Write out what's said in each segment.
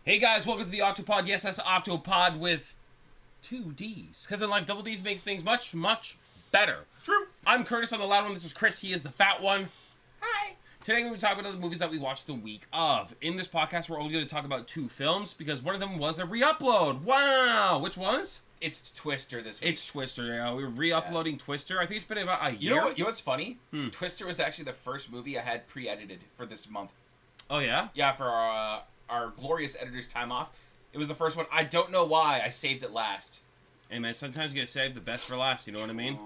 Hey guys, welcome to the Octopodd. Yes, that's Octopodd with two D's. Because in life, double D's makes things much, much better. True. I'm Curtis on the loud one. This is Chris. He is the fat one. Hi. Today we're going to talk about the movies that we watched the week of. In this podcast, we're only going to talk about two films because one of them was a re-upload. Wow. Which was? It's Twister this week. It's Twister. Yeah, we were re-uploading Twister. I think it's been about a year. You know what's funny? Twister was actually the first movie I had pre-edited for this month. Oh, yeah? Yeah, for our glorious editor's time off. It was the first one. I don't know why I saved it last. Hey, man, sometimes you get saved the best for last. You know what I mean?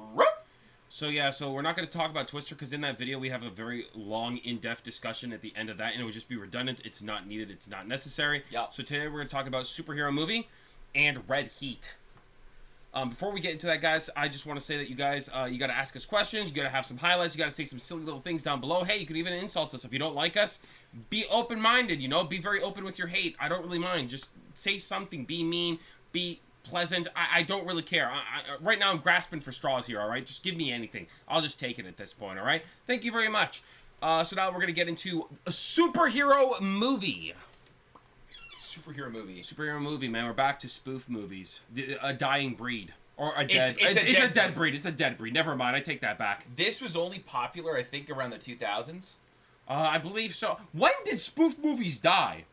So, yeah, so we're not going to talk about Twister because in that video we have a very long, in-depth discussion at the end of that, and it would just be redundant. It's not needed. It's not necessary. Yep. So today we're going to talk about superhero movie and Red Heat. Before we get into that, guys, I just want to say that you guys, you got to ask us questions. You got to have some highlights. You got to say some silly little things down below. Hey, you can even insult us if you don't like us. Be open-minded, you know? Be very open with your hate. I don't really mind. Just say something. Be mean. Be pleasant. I don't really care. Right now, I'm grasping for straws here, all right? Just give me anything. I'll just take it at this point, all right? Thank you very much. So now we're going to get into a superhero movie. Superhero movie, man. We're back to spoof movies. A dying breed. Or a dead... It's a dead breed. It's a dead breed. Never mind. I take that back. This was only popular, I think, around the 2000s. I believe so. When did spoof movies die?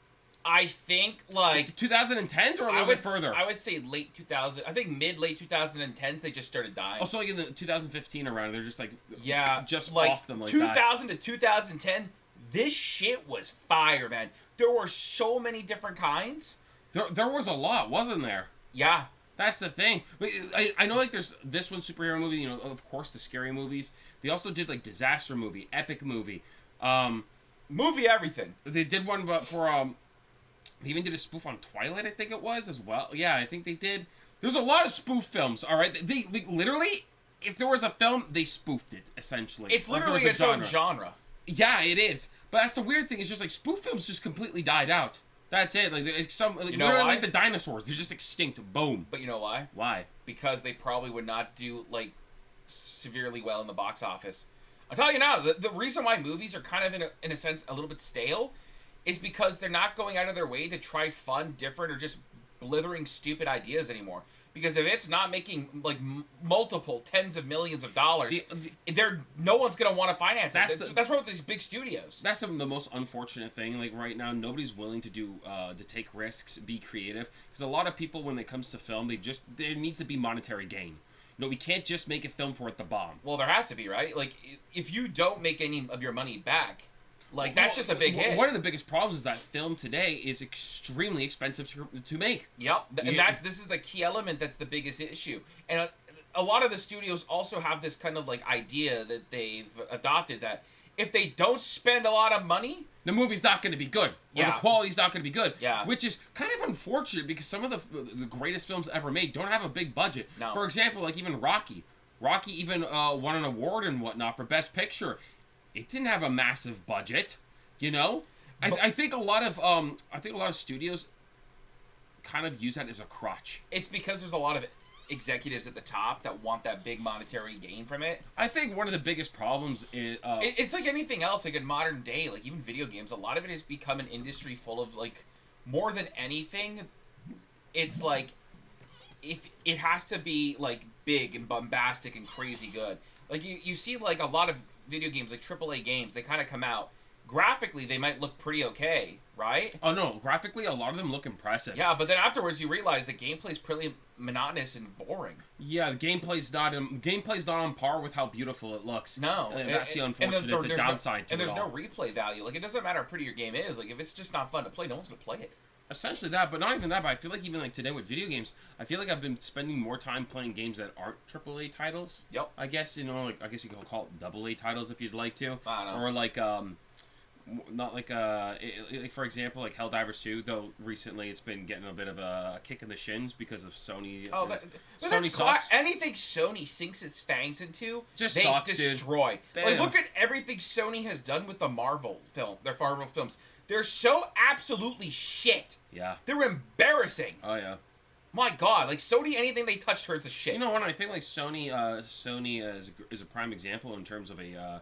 I think, like... 2010s or a little bit further? I would say late 2000... I think mid-late 2010s, they just started dying. Oh, so like in the 2015 around, they're just like... Yeah. Just like, off them like 2000 to 2010, this shit was fire, man. There were so many different kinds. There was a lot, wasn't there? Yeah. That's the thing. I know, like, there's this one superhero movie, you know, of course, the scary movies. They also did, like, disaster movie, epic movie. Movie everything. They did one for, they even did a spoof on Twilight, I think it was, as well. Yeah, I think they did. There's a lot of spoof films, all right? They literally, if there was a film, they spoofed it, essentially. It's literally its own genre. Yeah, it is. But that's the weird thing. It's just like spoof films just completely died out. That's it. Like it's some, like, you know literally why? like the dinosaurs. They're just extinct. Boom. But you know why? Why? Because they probably would not do like severely well in the box office. I'll tell you now. The reason why movies are kind of in a sense a little bit stale is because they're not going out of their way to try fun, different, or just blithering stupid ideas anymore. Because if it's not making like multiple tens of millions of dollars, no one's gonna want to finance it. That's what these big studios. That's the most unfortunate thing. Like right now, nobody's willing to do to take risks, be creative. Because a lot of people, when it comes to film, there needs to be monetary gain. You know, we can't just make a film for it to bomb. Well, there has to be, right? Like if you don't make any of your money back. Like, that's just a big hit. One of the biggest problems is that film today is extremely expensive to make. Yep. And this is the key element that's the biggest issue. And a lot of the studios also have this kind of, like, idea that they've adopted that if they don't spend a lot of money... the movie's not going to be good. Or the quality's not going to be good. Yeah. Which is kind of unfortunate because some of the greatest films ever made don't have a big budget. No. For example, like even Rocky. Rocky even won an award and whatnot for Best Picture. It didn't have a massive budget, you know. I think a lot of studios kind of use that as a crutch. It's because there's a lot of executives at the top that want that big monetary gain from it. I think one of the biggest problems is it's like anything else, like in modern day, like even video games. A lot of it has become an industry full of like more than anything. It's like if it has to be like big and bombastic and crazy good. Like you see like a lot of video games, like AAA games, they kind of come out. Graphically, they might look pretty okay, right? Oh, no. Graphically, a lot of them look impressive. Yeah, but then afterwards, you realize the gameplay's pretty monotonous and boring. Yeah, the gameplay's not on par with how beautiful it looks. No. And that's the unfortunate downside to it. And there's no replay value. Like, it doesn't matter how pretty your game is. Like, if it's just not fun to play, no one's going to play it. Essentially that, but not even that, but I feel like even like today with video games, I feel like I've been spending more time playing games that aren't AAA titles. Yep. I guess, you know, like, I guess you could call it AA titles if you'd like to. I don't know. Or like, not like, like for example, like Helldivers 2, though recently it's been getting a bit of a kick in the shins because of Sony. Oh, Sony sucks. Anything Sony sinks its fangs into, just they sucks, destroy. Dude. Like, look at everything Sony has done with the Marvel films. They're so absolutely shit. Yeah. They're embarrassing. Oh, yeah. My God, like Sony, anything they touch turns to shit. You know what? I think like Sony is a prime example in terms of a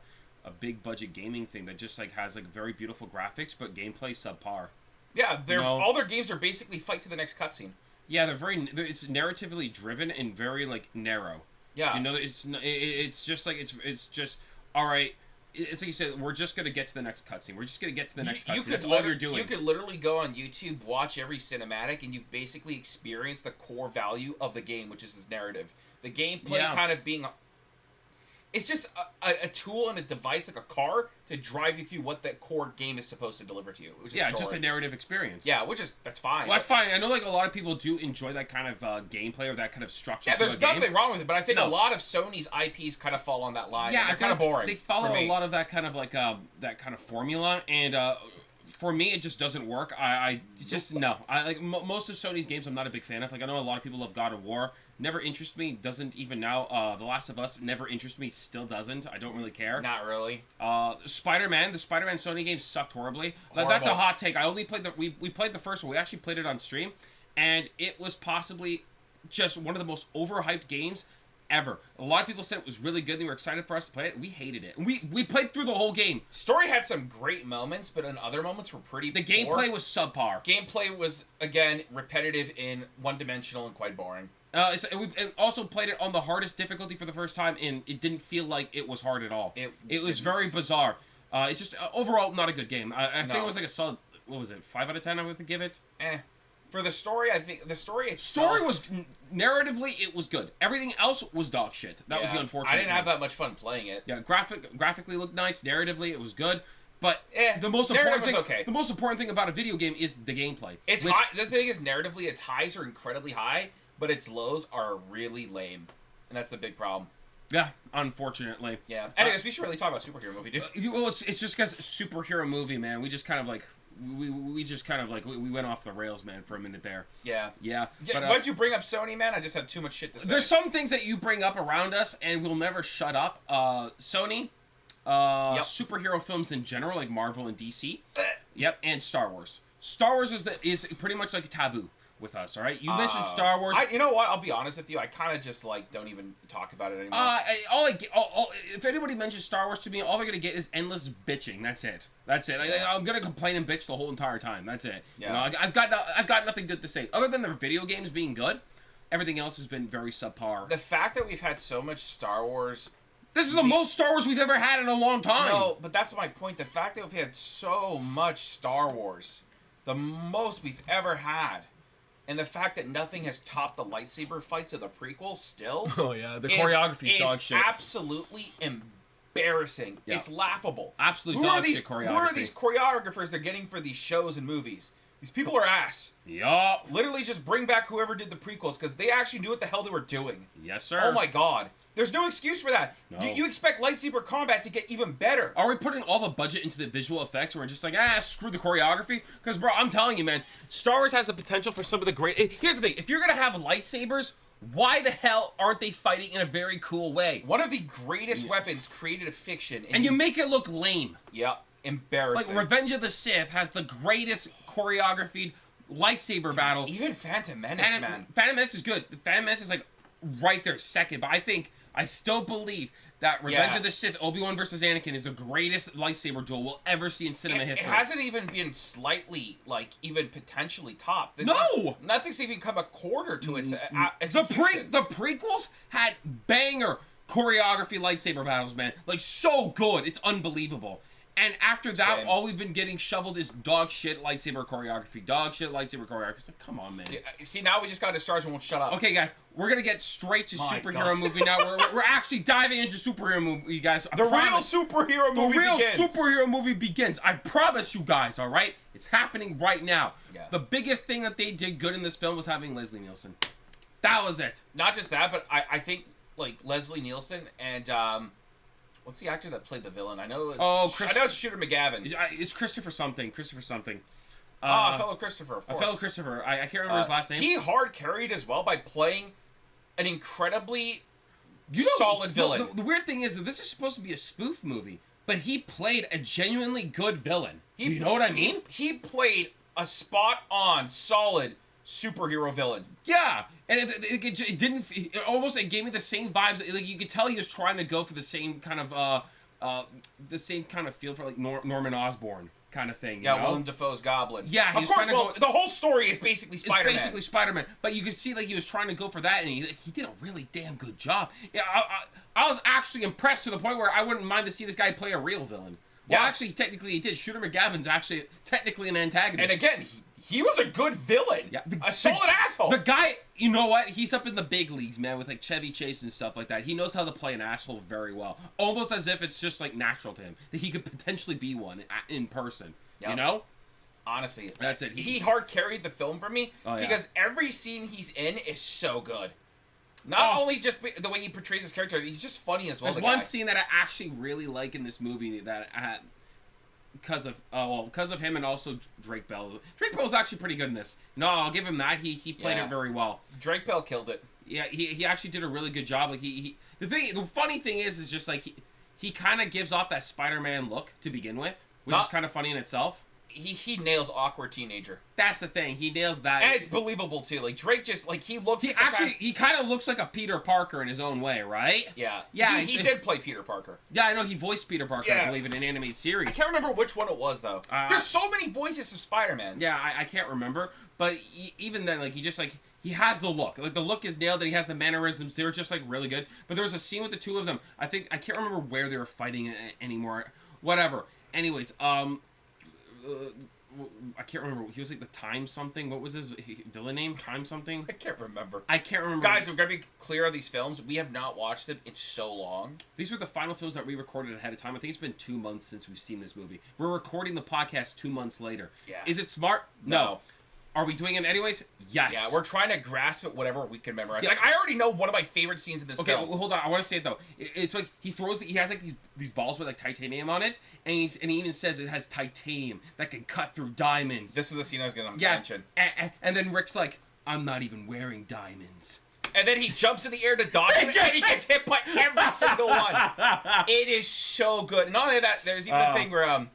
big budget gaming thing that just like has like very beautiful graphics but gameplay subpar. Yeah, You know? all their games are basically fight to the next cutscene. Yeah, it's narratively driven and very like narrow. Yeah. You know, it's just like it's just all right. It's like you said, we're just gonna get to the next cutscene. We're just gonna get to the next cutscene. That's all you're doing. You could literally go on YouTube, watch every cinematic, and you've basically experienced the core value of the game, which is its narrative. The gameplay kind of being... It's just a tool and a device, like a car, to drive you through what that core game is supposed to deliver to you. Which is just a narrative experience. Yeah, that's fine. Well, that's fine. I know like a lot of people do enjoy that kind of gameplay or that kind of structure. Yeah, there's nothing wrong with it, but I think a lot of Sony's IPs kind of fall on that line. Yeah, they're kind of boring. They follow a lot of that kind of like that kind of formula, and for me, it just doesn't work. I just no. I like most of Sony's games. I'm not a big fan of. Like I know a lot of people love God of War. Never interests me. Doesn't even now. The Last of Us never interests me. Still doesn't. I don't really care. Not really. Spider-Man. The Spider-Man Sony games sucked horribly. That's a hot take. I only played we played the first one. We actually played it on stream, and it was possibly just one of the most overhyped games ever. A lot of people said it was really good. They were excited for us to play it. We hated it. And we played through the whole game. Story had some great moments, but in other moments were pretty The gameplay was subpar. Gameplay was, again, repetitive and one-dimensional and quite boring. We also played it on the hardest difficulty for the first time, and it didn't feel like it was hard at all. It was very bizarre. It just, overall, not a good game. I think it was like a solid, what was it, 5 out of 10 I would give it? For the story, I think the story itself... Story was, narratively, it was good. Everything else was dog shit. That was the unfortunate I didn't have that much fun playing it. Yeah, graphically looked nice. Narratively, it was good. But the most important thing about a video game is the gameplay. The thing is, narratively, its highs are incredibly high, but its lows are really lame. And that's the big problem. Yeah, unfortunately. Yeah. Anyways, we should really talk about superhero movie, dude. Well, it's just because superhero movie, man. We just kind of like... We just kind of like we went off the rails, man, for a minute there. Yeah. But, once you bring up Sony, man, I just have too much shit to say. There's some things that you bring up around us, and we'll never shut up. Sony, superhero films in general, like Marvel and DC. Yep, and Star Wars. Star Wars is pretty much like a taboo with us. All right, you mentioned Star Wars. You know what? I'll be honest with you. I kind of just like don't even talk about it anymore. If anybody mentions Star Wars to me, all they're gonna get is endless bitching. That's it. I'm gonna complain and bitch the whole entire time. That's it. Yeah. You know, I've got nothing good to say other than their video games being good. Everything else has been very subpar. The fact that we've had so much Star Wars. This is the most Star Wars we've ever had in a long time. No, but that's my point. The fact that we've had so much Star Wars, the most we've ever had. And the fact that nothing has topped the lightsaber fights of the prequels still. Oh, yeah. The choreography's dog shit. Absolutely embarrassing. Yeah. It's laughable. Absolute dog shit choreography. Who are these choreographers they're getting for these shows and movies? These people are ass. Yup. Literally just bring back whoever did the prequels because they actually knew what the hell they were doing. Yes, sir. Oh, my God. There's no excuse for that. No. You expect lightsaber combat to get even better. Are we putting all the budget into the visual effects and we're just like, screw the choreography? Because, bro, I'm telling you, man, Star Wars has the potential for some of the great... Here's the thing. If you're going to have lightsabers, why the hell aren't they fighting in a very cool way? One of the greatest weapons created in fiction. And you make it look lame. Yeah, embarrassing. Like, Revenge of the Sith has the greatest choreographed lightsaber battle. Even Phantom Menace, man. Phantom Menace is good. Phantom Menace is, like, right there second. But I still believe that Revenge of the Sith, Obi-Wan versus Anakin, is the greatest lightsaber duel we'll ever see in cinema history. It hasn't even been slightly, like, even potentially topped. Nothing's even come a quarter to its execution. The prequels had banger choreography lightsaber battles, man. Like, so good. It's unbelievable. And after that, all we've been getting shoveled is dog shit lightsaber choreography. Dog shit lightsaber choreography. It's like, come on, man. See, now we just got to stars and won't shut up. Okay, guys, we're going to get straight to superhero movie now. We're actually diving into superhero movie, guys. The real superhero movie begins. I promise you guys, all right? It's happening right now. Yeah. The biggest thing that they did good in this film was having Leslie Nielsen. That was it. Not just that, but I think, like, Leslie Nielsen and... what's the actor that played the villain? I know it's Shooter McGavin. It's Christopher something. Fellow Christopher, of course. Fellow Christopher. I can't remember his last name. He hard carried as well by playing an incredibly solid villain. The weird thing is that this is supposed to be a spoof movie, but he played a genuinely good villain. You know what I mean? He played a spot-on, solid superhero villain. Yeah, and it didn't. It gave me the same vibes. Like you could tell he was trying to go for the same kind of feel for like Norman Osborn kind of thing. Yeah, you know? Willem Dafoe's Goblin. Yeah, of he's course. trying to Well, go. the whole story is basically Spider-Man. It's basically Spider-Man, but you could see like he was trying to go for that, and he did a really damn good job. Yeah, I was actually impressed to the point where I wouldn't mind to see this guy play a real villain. Well, Yeah. actually, technically, he did. Shooter McGavin's actually technically an antagonist. And again, he was a good villain. Yeah, a solid asshole. The guy, you know what? He's up in the big leagues, man, with like Chevy Chase and stuff like that. He knows how to play an asshole very well, almost as if it's just like natural to him that he could potentially be one in person. Yep. You know? Honestly, That's it. He hard carried the film for me because every scene he's in is so good. Not only just the way he portrays his character, he's just funny as well. There's one scene that I actually really like in this movie that I had because of him and also Drake Bell. Drake Bell's actually pretty good in this. No, I'll give him that. He played it very well. Drake Bell killed it. Yeah, he actually did a really good job. Like the funny thing is just like he kind of gives off that Spider-Man look to begin with, which is kind of funny in itself. He nails awkward teenager. That's the thing. He nails that. And it's believable too. Like Drake just like he looks. He kind of looks like a Peter Parker in his own way, right? Yeah. Yeah. He did play Peter Parker. Yeah, I know he voiced Peter Parker. I believe in an animated series. I can't remember which one it was though. There's so many voices of Spider-Man. Yeah, I can't remember. But even then, like he just like he has the look. Like the look is nailed, and he has the mannerisms. They're just like really good. But there was a scene with the two of them. I can't remember where they were fighting anymore. Whatever. Anyways, I can't remember. He was like the Time something. What was his villain name? Time something? I can't remember. Guys, we're gonna be clear on these films. We have not watched them in so long. These were the final films that we recorded ahead of time. I think it's been 2 months since we've seen this movie. We're recording the podcast 2 months later. Yeah. Is it smart? No. Are we doing it anyways? Yes. Yeah, we're trying to grasp it whatever we can memorize. Yeah. Like I already know one of my favorite scenes in this film. Okay, hold on. I want to say it though. It's like he has like these balls with like titanium on it, and he even says it has titanium that can cut through diamonds. This is the scene I was going to mention. And then Rick's like, I'm not even wearing diamonds. And then he jumps in the air to dodge him, and he gets hit by every single one. It is so good. Not only that, there's even a thing where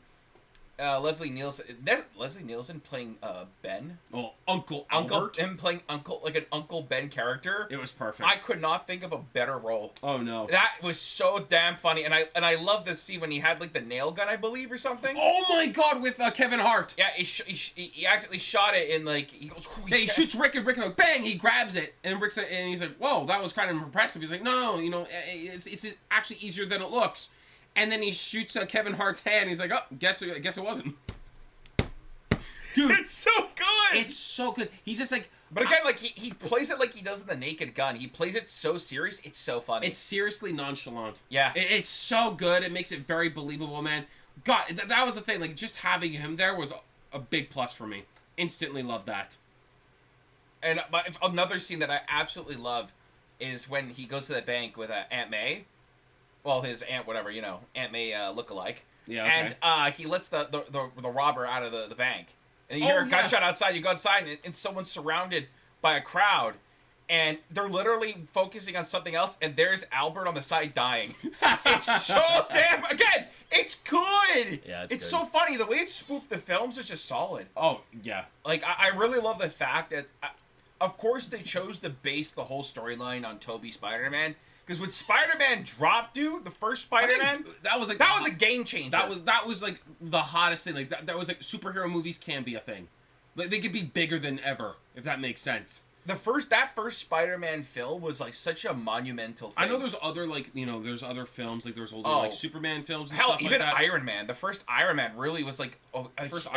Leslie Nielsen playing Ben. Oh, Uncle Albert. Him playing like an Uncle Ben character. It was perfect. I could not think of a better role. Oh no, that was so damn funny, and I love this scene when he had like the nail gun, I believe, or something. Oh my god, with Kevin Hart. Yeah, he accidentally shot it in like he goes. Yeah, he shoots Rick, and Rick like bang, he grabs it, and Rick's and he's like, whoa, that was kind of impressive. He's like, no, you know, it's actually easier than it looks. And then he shoots Kevin Hart's hand. He's like, oh, guess it wasn't. Dude, it's so good. It's so good. He's just like, but again, like he plays it like he does in The Naked Gun. He plays it so serious. It's so funny. It's seriously nonchalant. Yeah, it's so good. It makes it very believable, man. God, that was the thing. Like just having him there was a big plus for me. Instantly loved that. And another scene that I absolutely love is when he goes to the bank with Aunt May. Well, his aunt, whatever, you know, Aunt May lookalike. Yeah. Okay. And he lets the robber out of the bank. And you hear a gunshot outside. You go outside, and someone's surrounded by a crowd. And they're literally focusing on something else. And there's Albert on the side dying. It's so damn... Again, it's good. Yeah, it's so funny. The way it spoofed the films is just solid. Oh, yeah. Like, I really love the fact that... of course, they chose to base the whole storyline on Tobey Spider-Man. Because when Spider-Man dropped, dude, the first Spider-Man, that was a game changer. That was like the hottest thing. Like that was like superhero movies can be a thing. Like they could be bigger than ever, if that makes sense. That first Spider-Man film was like such a monumental thing. I know there's other there's other films like there's older like Superman films and hell, stuff even like that. Iron Man. The first Iron Man really was like the first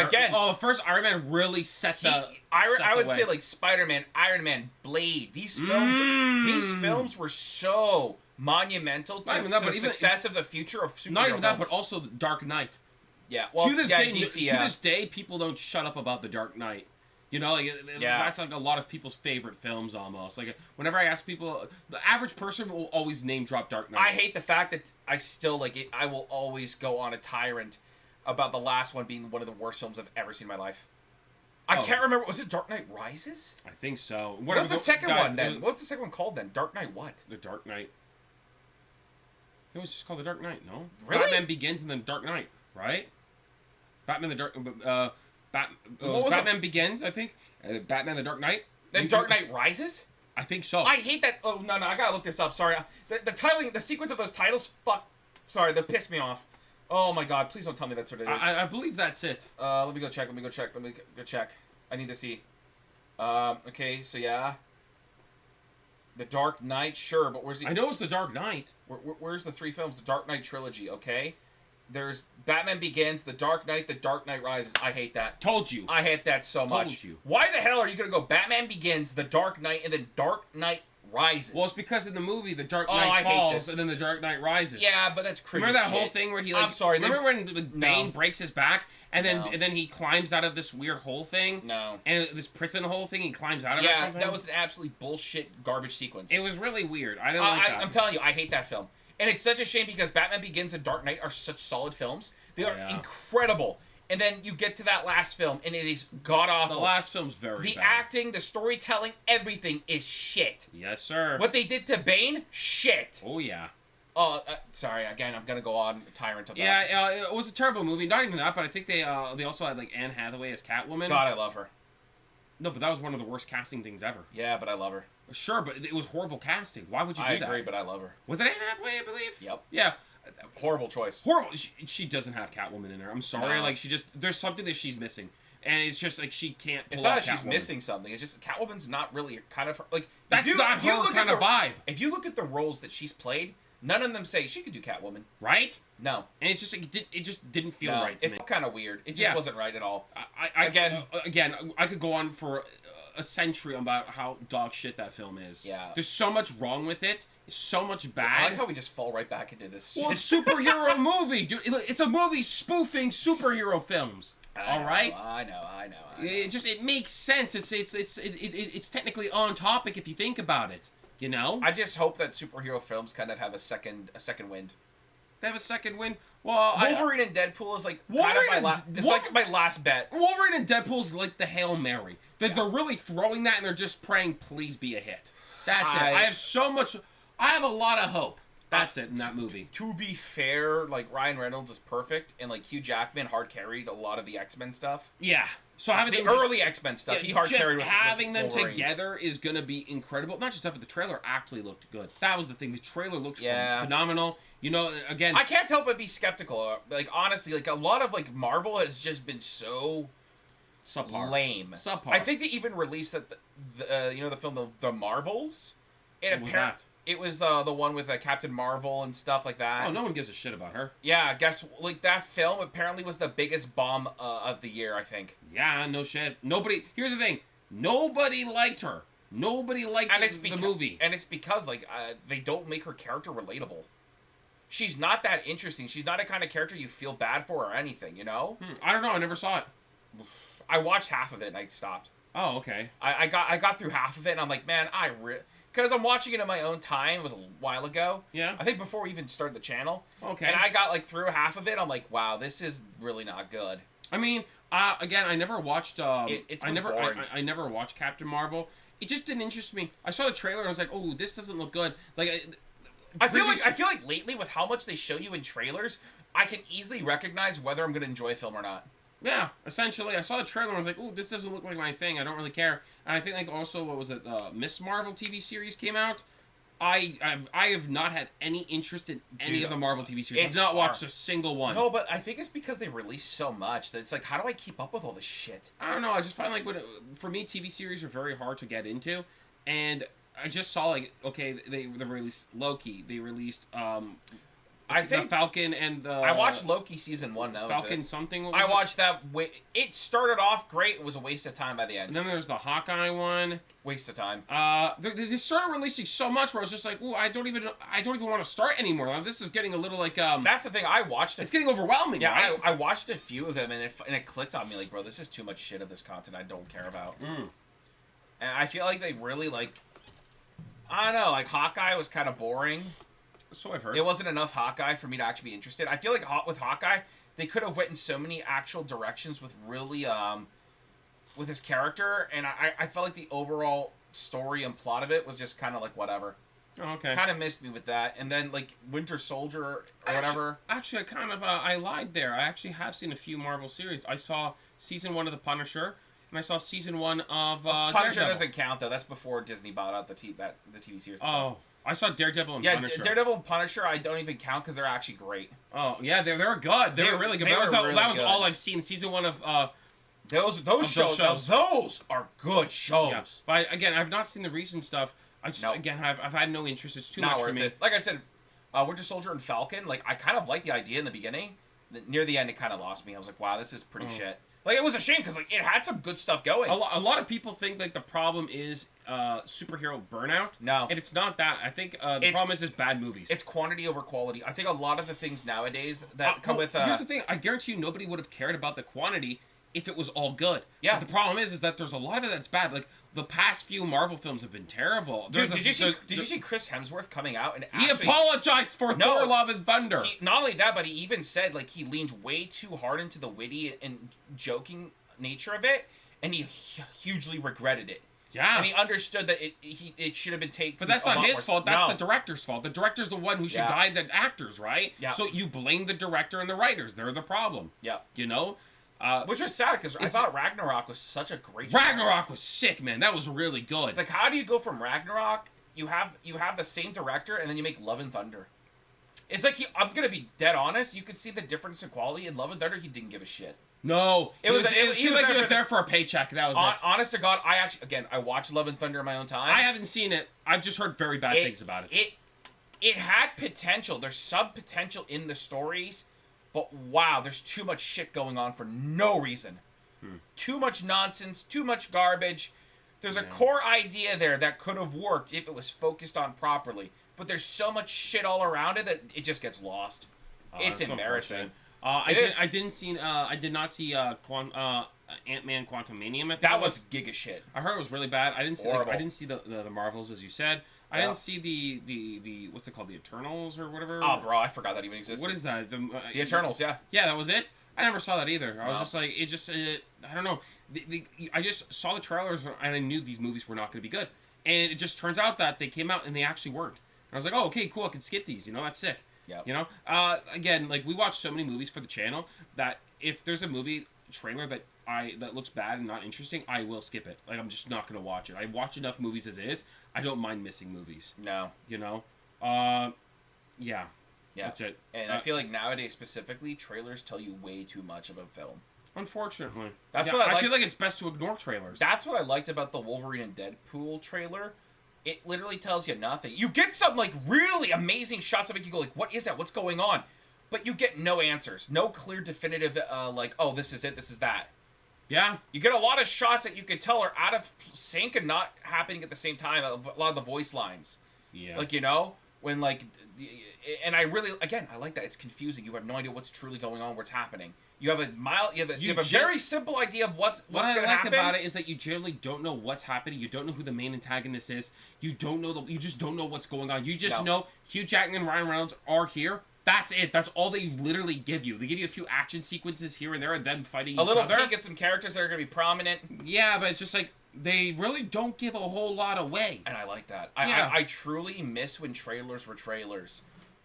Iron Man really set the I would say like Spider-Man, Iron Man, Blade. These films were so monumental to the success of the future of superhero Not even that, films. but also the Dark Knight. Yeah, well, to this day, people don't shut up about the Dark Knight. You know, like that's like a lot of people's favorite films almost. Like whenever I ask people, the average person will always name drop Dark Knight. I hate the fact that I still like it. I will always go on a tyrant about the last one being one of the worst films I've ever seen in my life. I can't remember. Was it Dark Knight Rises? I think so. What's the second one then? What's the second one called then? Dark Knight what? The Dark Knight. It was just called The Dark Knight, no? Really? Batman Begins and then Dark Knight, right? Batman Begins, I think. Batman the Dark Knight. Then Dark Knight Rises? I think so. I hate that. Oh, no, I gotta look this up. Sorry. The titling, the sequence of those titles, sorry, they pissed me off. Oh my god, please don't tell me that's what it is. I believe that's it. Let me go check. I need to see. Okay, so yeah. The Dark Knight, sure, but where's the... I know it's The Dark Knight. Where's the 3 films? The Dark Knight trilogy, okay? There's Batman Begins, The Dark Knight, The Dark Knight Rises. I hate that. Told you. I hate that so much. Told you. Why the hell are you going to go Batman Begins, The Dark Knight, and then Dark Knight Rises? Well, it's because in the movie, The Dark Knight falls, and then The Dark Knight rises. Yeah, but that's crazy. Remember that whole thing where he, like... I'm sorry. Remember when Bane breaks his back, and then No. and then he climbs out of this weird hole thing? No. And this prison hole thing, he climbs out of it or Yeah, something? that was an absolutely bullshit garbage sequence. It was really weird. I didn't like that. I'm telling you, I hate that film. And it's such a shame because Batman Begins and Dark Knight are such solid films. They are incredible. And then you get to that last film, and it is god-awful. The last film's very The bad. acting, the storytelling, everything is shit. Yes, sir. What they did to Bane, shit. Oh, yeah. Sorry, again, I'm gonna go on tyrant about Yeah, it was a terrible movie. Not even that, but I think they also had, like, Anne Hathaway as Catwoman. God, I love her. No, but that was one of the worst casting things ever. Yeah, but I love her. Sure, but it was horrible casting. Why would you do that? I agree, but I love her. Was it Anne Hathaway, I believe? Yep. Yeah. Horrible choice. Horrible. She doesn't have Catwoman in her. I'm sorry. No. Like, there's something that she's missing. And it's just, like, she can't pull It's not off that she's Catwoman. missing something. It's just Catwoman's not really kind of her, like... That's not her kind of vibe. If you look at the roles that she's played, none of them say she could do Catwoman. Right? No. And it's just, like, it just didn't feel right to me. It felt kind of weird. It just wasn't right at all. Again, I could go on for a century about how dog shit that film is. Yeah. There's so much wrong with it. So much I bad. like how we just fall right back into this shit. Well, it's a superhero movie, dude. It's a movie spoofing superhero films. All right. I know. It makes sense. It's technically on topic if you think about it. You know. I just hope that superhero films kind of have a second wind. They have a second win. Well, Wolverine and Deadpool is like my last bet. Wolverine and Deadpool's like the Hail Mary. They're really throwing that and they're just praying, please be a hit. That's it. I have a lot of hope. That's it in that movie. To be fair, like Ryan Reynolds is perfect, and like Hugh Jackman hard carried a lot of the X-Men stuff. Yeah. So having the early X-Men stuff, he hard carried with having them Wolverine. together is gonna be incredible. Not just that, but the trailer actually looked good. That was the thing. The trailer looked phenomenal. You know, again, I can't help but be skeptical. Like honestly, like a lot of like Marvel has just been so lame. Subpar. I think they even released the film The Marvels. What was that? It was the one with Captain Marvel and stuff like that. Oh, no one gives a shit about her. Yeah, I guess like that film apparently was the biggest bomb of the year, I think. Yeah, no shit. Nobody. Here's the thing. Nobody liked her. Nobody liked the movie. And it's because like they don't make her character relatable. She's not that interesting. She's not a kind of character you feel bad for or anything, you know? I don't know. I never saw it. I watched half of it and I stopped. Oh, okay. I got through half of it and I'm like, man, because I'm watching it in my own time. It was a while ago. Yeah. I think before we even started the channel. Okay. And I got like through half of it. I'm like, wow, this is really not good. I mean, again, I never watched. Boring. I never watched Captain Marvel. It just didn't interest me. I saw the trailer and I was like, oh, this doesn't look good. Like, I feel like lately with how much they show you in trailers, I can easily recognize whether I'm gonna enjoy a film or not. Yeah, essentially, I saw the trailer and I was like, "Ooh, this doesn't look like my thing. I don't really care." And I think like also, what was it? Miss Marvel TV series came out. I have not had any interest in any of the Marvel TV series. I've not watched a single one. No, but I think it's because they release so much that it's like, how do I keep up with all this shit? I don't know. I just find like for me, TV series are very hard to get into, and I just saw like, okay, they released Loki. They released I think the Falcon and the... I watched Loki season 1, though. Falcon something? I watched that... It started off great. It was a waste of time by the end. And then there's the Hawkeye one. Waste of time. They started releasing so much where I was just like, ooh, I don't even want to start anymore. This is getting a little like... That's the thing. I watched it. It's getting overwhelming, yeah, right? I watched a few of them, and it clicked on me like, bro, this is too much shit of this content I don't care about. And I feel like they really, like... I don't know, like, Hawkeye was kind of boring. So I've heard. It wasn't enough Hawkeye for me to actually be interested. I feel like with Hawkeye, they could have went in so many actual directions with really, with his character, and I felt like the overall story and plot of it was just kind of like whatever. Oh, okay. Kind of missed me with that. And then, like, Winter Soldier or whatever. Actually, I kind of, I lied there. I actually have seen a few Marvel series. I saw season 1 of The Punisher, and I saw season 1 of Punisher Daredevil. doesn't count, though. That's before Disney bought out the TV series. Oh. I saw Daredevil and Yeah, Punisher. Daredevil and Punisher, I don't even count because they're actually great. Oh yeah, they were good. They were really good. That was all I've seen. Season 1 of those shows. Those are good shows. Yeah. But again, I've not seen the recent stuff. I just again I've had no interest. It's too Not much worth for me. it. Like I said, Winter Soldier and Falcon. Like I kind of liked the idea in the beginning. Near the end, it kind of lost me. I was like, wow, this is pretty shit. Like it was a shame because like it had some good stuff going. A lot of people think like the problem is superhero burnout. No, and it's not that. I think the problem is bad movies. It's quantity over quality. I think a lot of the things nowadays that come with. Here's the thing. I guarantee you, nobody would have cared about the quantity if it was all good. Yeah. But the problem is that there's a lot of it that's bad. Like the past few Marvel films have been terrible. Dude, did you see Chris Hemsworth coming out and he apologized for Thor: Love and Thunder? Not only that, but he even said like he leaned way too hard into the witty and joking nature of it, and he hugely regretted it. Yeah, and he understood that it should have been taken. But that's not his fault. That's the director's fault. The director's the one who should guide the actors, right? Yeah. So you blame the director and the writers. They're the problem. Yeah. You know. Which was sad because I thought Ragnarok was such a great. Ragnarok was sick, man. That was really good. It's like, how do you go from Ragnarok? You have the same director, and then you make Love and Thunder. It's like I'm gonna be dead honest. You could see the difference in quality. In Love and Thunder, he didn't give a shit. No, it seemed like he was there for a paycheck. That was it. Honest to God, I watched Love and Thunder in my own time. I haven't seen it. I've just heard very bad things about it. It had potential. There's some potential in the stories, but wow, there's too much shit going on for no reason. Too much nonsense. Too much garbage. There's a core idea there that could have worked if it was focused on properly, but there's so much shit all around it that it just gets lost. It's embarrassing. I did not see Ant-Man Quantumanium. That was giga shit. I heard it was really bad. I didn't see the Marvels, as you said. I didn't see the what's it called, the Eternals or whatever. Oh, bro, I forgot that even existed. What is that? The Eternals, yeah. Yeah, that was it. I never saw that either. I was just like, I don't know. I just saw the trailers and I knew these movies were not going to be good. And it just turns out that they came out and they actually weren't. And I was like, oh, okay, cool. I can skip these. You know, that's sick. Yeah. You know, again, like we watch so many movies for the channel that if there's a movie trailer that looks bad and not interesting, I will skip it. Like I'm just not gonna watch it. I watch enough movies as is. I don't mind missing movies. No. You know, yeah. That's it. And I feel like nowadays specifically, trailers tell you way too much of a film. Unfortunately, that's what I feel like it's best to ignore trailers. That's what I liked about the Wolverine and Deadpool trailer. It literally tells you nothing. You get some like really amazing shots of it. You go like, "What is that? What's going on?" But you get no answers, no clear, definitive like, "Oh, this is it. This is that." Yeah. You get a lot of shots that you could tell are out of sync and not happening at the same time. A lot of the voice lines. Yeah. Like, you know, when like, and I really, again, I like that. It's confusing. You have no idea what's truly going on, what's happening. You have a very simple idea of what's going to happen. What I like about it is that you generally don't know what's happening. You don't know who the main antagonist is. You just don't know what's going on. You just know Hugh Jackman and Ryan Reynolds are here. That's it. That's all they literally give you. They give you a few action sequences here and there, and them fighting each other. A little peek at some characters that are going to be prominent. Yeah, but it's just like they really don't give a whole lot away. And I like that. I truly miss when trailers were trailers.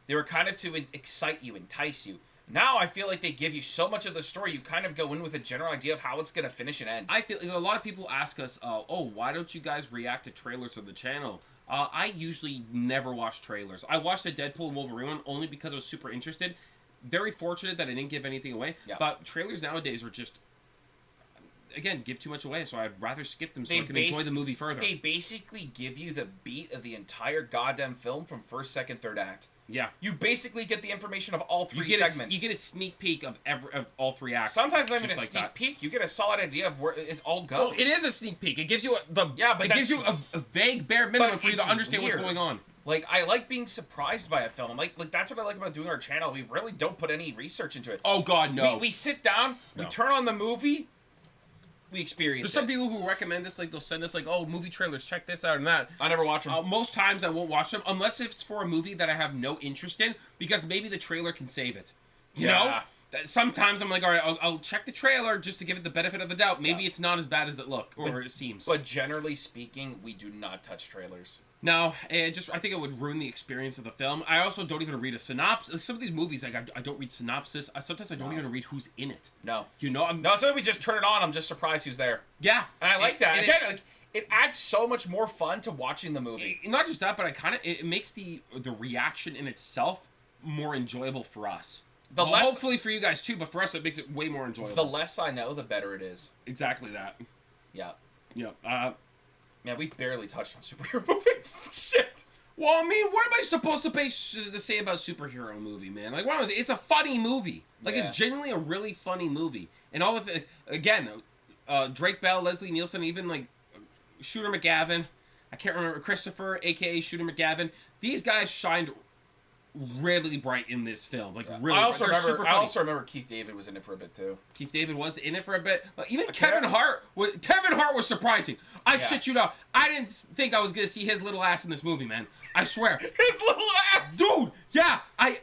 They were kind of to excite you, entice you. Now I feel like they give you so much of the story, you kind of go in with a general idea of how it's going to finish and end. I feel a lot of people ask us, oh, why don't you guys react to trailers on the channel? I usually never watch trailers. I watched the Deadpool and Wolverine one only because I was super interested. Very fortunate that I didn't give anything away. Yeah. But trailers nowadays are just, again, give too much away, so I'd rather skip them so I can enjoy the movie further. They basically give you the beat of the entire goddamn film from first, second, third act. Yeah. You basically get the information of all three segments. You get a sneak peek of all three acts. Sometimes not even a sneak peek. You get a solid idea of where it all goes. Well, it is a sneak peek. It gives you a vague bare minimum for you to understand what's going on. Like, I like being surprised by a film. Like that's what I like about doing our channel. We really don't put any research into it. Oh, God, no. We sit down, we turn on the movie, we experience There's some people who recommend this, like, they'll send us, like, oh, movie trailers, check this out and that. I never watch them. Most times I won't watch them, unless it's for a movie that I have no interest in, because maybe the trailer can save it. You know? Sometimes I'm like, all right, I'll check the trailer just to give it the benefit of the doubt. Maybe it's not as bad as it seems. But generally speaking, we do not touch trailers. No, I think it would ruin the experience of the film. I also don't even read a synopsis. Some of these movies, like I don't read synopsis. Sometimes I don't even read who's in it. No. You know? So if we just turn it on, I'm just surprised who's there. Yeah. And I like that. Again, like, it adds so much more fun to watching the movie. Not just that, but it makes the reaction in itself more enjoyable for us. Hopefully for you guys too, but for us it makes it way more enjoyable. The less I know, the better it is. Exactly that. Yeah. Yeah. Man, we barely touched on superhero movie. Shit. Well, I mean, what am I supposed to say about superhero movie, man? Like, it's a funny movie. Like, it's genuinely a really funny movie. And all of it, again, Drake Bell, Leslie Nielsen, even like Shooter McGavin, I can't remember, Christopher, aka Shooter McGavin. These guys shined really bright in this film. Like, really. I also remember Keith David was in it for a bit too. Keith David was in it for a bit. Even Kevin Hart was surprising. I shit you not. I didn't think I was gonna see his little ass in this movie, man. I swear. His little ass, dude. Yeah. I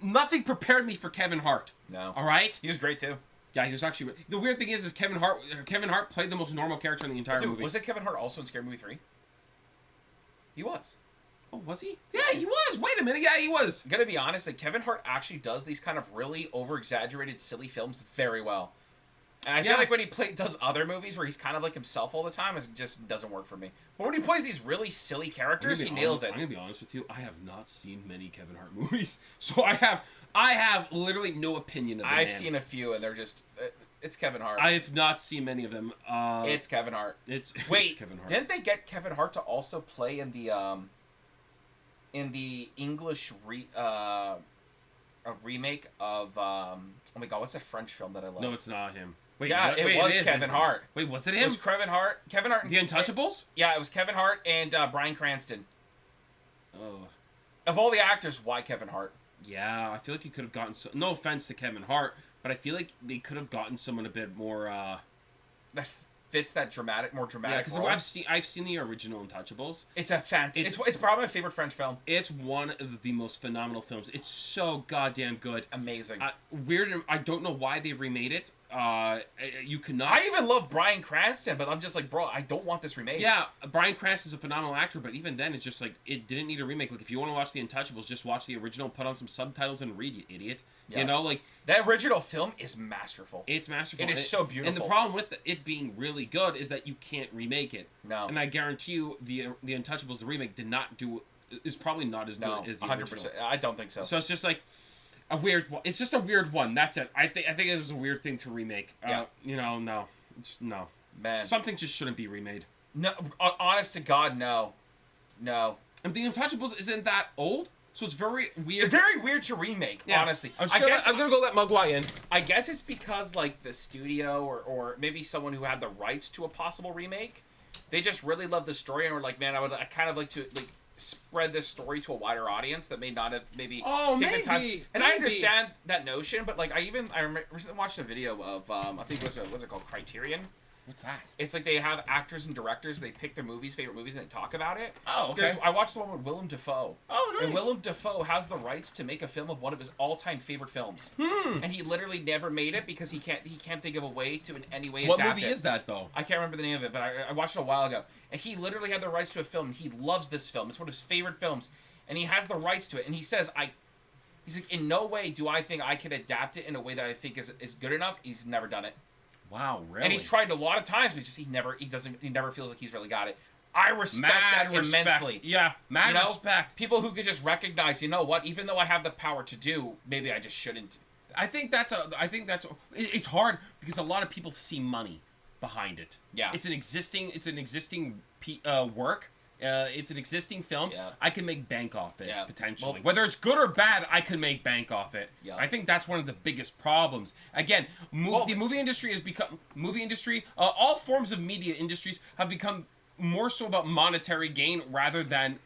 nothing prepared me for Kevin Hart. No. All right. He was great too. Yeah, he was actually. The weird thing is Kevin Hart played the most normal character in the entire movie. Was it Kevin Hart also in Scary Movie 3? He was. Oh, was he? Yeah, he was. Wait a minute. Yeah, he was. I'm gonna be honest, like Kevin Hart actually does these kind of really over-exaggerated, silly films very well. And I feel like when he does other movies where he's kind of like himself all the time, it just doesn't work for me. But when he plays these really silly characters, he nails it. I'm gonna be honest with you. I have not seen many Kevin Hart movies, so I have literally no opinion of them. I've seen a few, and they're just. It's Kevin Hart. I have not seen many of them. It's Kevin Hart. It's Kevin Hart. Didn't they get Kevin Hart to also play in the English remake of oh my god, what's that French film that I love? No, it's not him. Wait, yeah, it was Kevin Hart. Wait, was it him? It was Kevin Hart. Kevin Hart. The Untouchables? Yeah, it was Kevin Hart and Bryan Cranston. Oh. Of all the actors, why Kevin Hart? Yeah, I feel like you could have gotten no offense to Kevin Hart, but I feel like they could have gotten someone a bit more that fits that more dramatic. Yeah, because I've seen the original Untouchables. It's a it's probably my favorite French film. It's one of the most phenomenal films. It's so goddamn good. Amazing. Weird. I don't know why they remade it. You cannot. I even love Bryan Cranston, but I'm just like, bro, I don't want this remade. Yeah, Bryan Cranston's a phenomenal actor, but even then, it's just like it didn't need a remake. Like if you want to watch the Untouchables, just watch the original, put on some subtitles, and read, you idiot. Yeah. You know, like that original film is masterful. It's masterful. It is so beautiful. And the problem with it being really good is that you can't remake it. No. And I guarantee you, the Untouchables, the remake, is probably not as good as the 100%. Original. I don't think so. So it's just like a weird one. It's just a weird one. That's it. I think it was a weird thing to remake. Yeah. You know, no. Just no. Man. Something just shouldn't be remade. No, honest to God, no. No. And the Untouchables isn't that old, so it's very weird. Very weird to remake, honestly. I'm gonna go let Mugwai in. I guess it's because like the studio or maybe someone who had the rights to a possible remake, they just really love the story and were like, man, I kind of like to like spread this story to a wider audience that may not have maybe taken time. And I understand that notion, but like I recently watched a video of I think what's it called, Criterion. What's that? It's like they have actors and directors. They pick their favorite movies, and they talk about it. Oh, okay. I watched the one with Willem Dafoe. Oh, nice. And Willem Dafoe has the rights to make a film of one of his all-time favorite films. And he literally never made it because he can't think of a way to in any way adapt it. What movie is that, though? I can't remember the name of it, but I watched it a while ago. And he literally had the rights to a film. And he loves this film. It's one of his favorite films. And he has the rights to it. And he says, he's like, in no way do I think I can adapt it in a way that I think is good enough. He's never done it. Wow, really? And he's tried a lot of times, but just he never feels like he's really got it. I respect that immensely. Yeah, mad respect. People who could just recognize, you know what, even though I have the power to do, maybe I just shouldn't. I think it's hard because a lot of people see money behind it. Yeah. It's an existing work. It's an existing film. Yeah. I can make bank off this, potentially. Well, whether it's good or bad, I can make bank off it. Yeah. I think that's one of the biggest problems. Again, the movie industry has become... all forms of media industries have become more so about monetary gain rather than